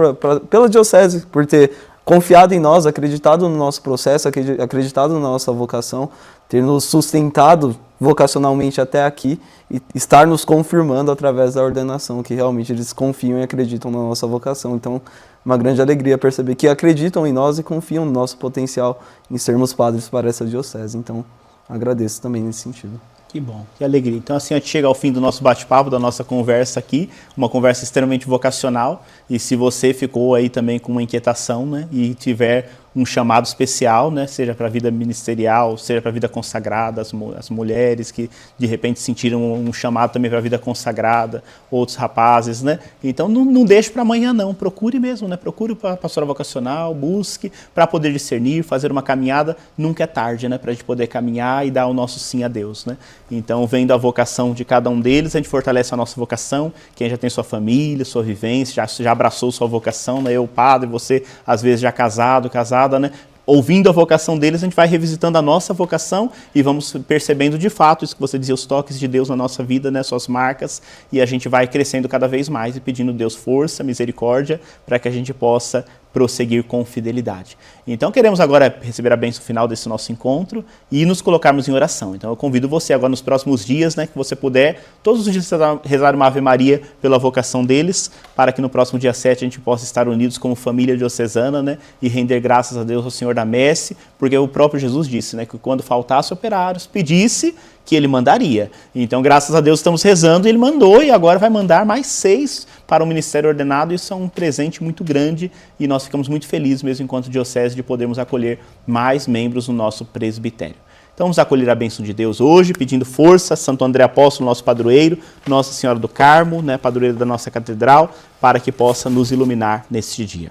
pela Diocese, por ter confiado em nós, acreditado no nosso processo, acreditado na nossa vocação, ter nos sustentado vocacionalmente até aqui e estar nos confirmando através da ordenação, que realmente eles confiam e acreditam na nossa vocação. Então, uma grande alegria perceber que acreditam em nós e confiam no nosso potencial em sermos padres para essa diocese. Então, agradeço também nesse sentido. Que bom, que alegria. Então, assim, a gente chega ao fim do nosso bate-papo, da nossa conversa aqui, uma conversa extremamente vocacional, e se você ficou aí também com uma inquietação, né, e tiver um chamado especial, né, seja para a vida ministerial, seja para a vida consagrada, as mulheres que de repente sentiram um chamado também para a vida consagrada, outros rapazes, né? Então não deixe para amanhã não, procure mesmo, né? Procure para a pastoral vocacional, busque para poder discernir, fazer uma caminhada, nunca é tarde, né, para a gente poder caminhar e dar o nosso sim a Deus, né? Então, vendo a vocação de cada um deles, a gente fortalece a nossa vocação, quem já tem sua família, sua vivência, já abraçou sua vocação, né? Eu, padre, você às vezes já casada, né? Ouvindo a vocação deles, a gente vai revisitando a nossa vocação e vamos percebendo de fato isso que você dizia, os toques de Deus na nossa vida, né, suas marcas, e a gente vai crescendo cada vez mais e pedindo a Deus força, misericórdia, para que a gente possa prosseguir com fidelidade. Então queremos agora receber a bênção final desse nosso encontro e nos colocarmos em oração. Então eu convido você agora nos próximos dias, né, que você puder, todos os dias rezar uma Ave Maria pela vocação deles, para que no próximo dia 7 a gente possa estar unidos como família diocesana, né, e render graças a Deus ao Senhor da Messe, porque o próprio Jesus disse, né, que quando faltasse operários, pedisse que ele mandaria. Então, graças a Deus, estamos rezando, ele mandou e agora vai mandar mais 6 para o ministério ordenado. Isso é um presente muito grande e nós ficamos muito felizes, mesmo enquanto diocese, de podermos acolher mais membros no nosso presbitério. Então, vamos acolher a bênção de Deus hoje, pedindo força, Santo André Apóstolo, nosso padroeiro, Nossa Senhora do Carmo, né, padroeira da nossa catedral, para que possa nos iluminar neste dia.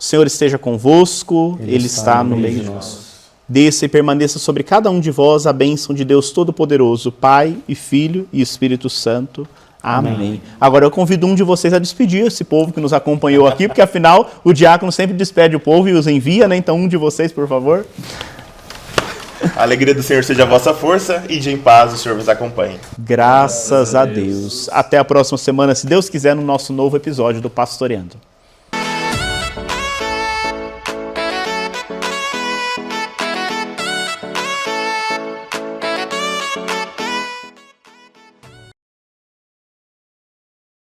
O Senhor esteja convosco, Ele está no meio de nós. Desça e permaneça sobre cada um de vós a bênção de Deus Todo-Poderoso, Pai e Filho e Espírito Santo. Amém. Amém. Agora eu convido um de vocês a despedir esse povo que nos acompanhou aqui, porque afinal o diácono sempre despede o povo e os envia, né? Então um de vocês, por favor. A alegria do Senhor seja a vossa força e de em paz o Senhor vos acompanhe. Graças a Deus. Até a próxima semana, se Deus quiser, no nosso novo episódio do Pastoreando.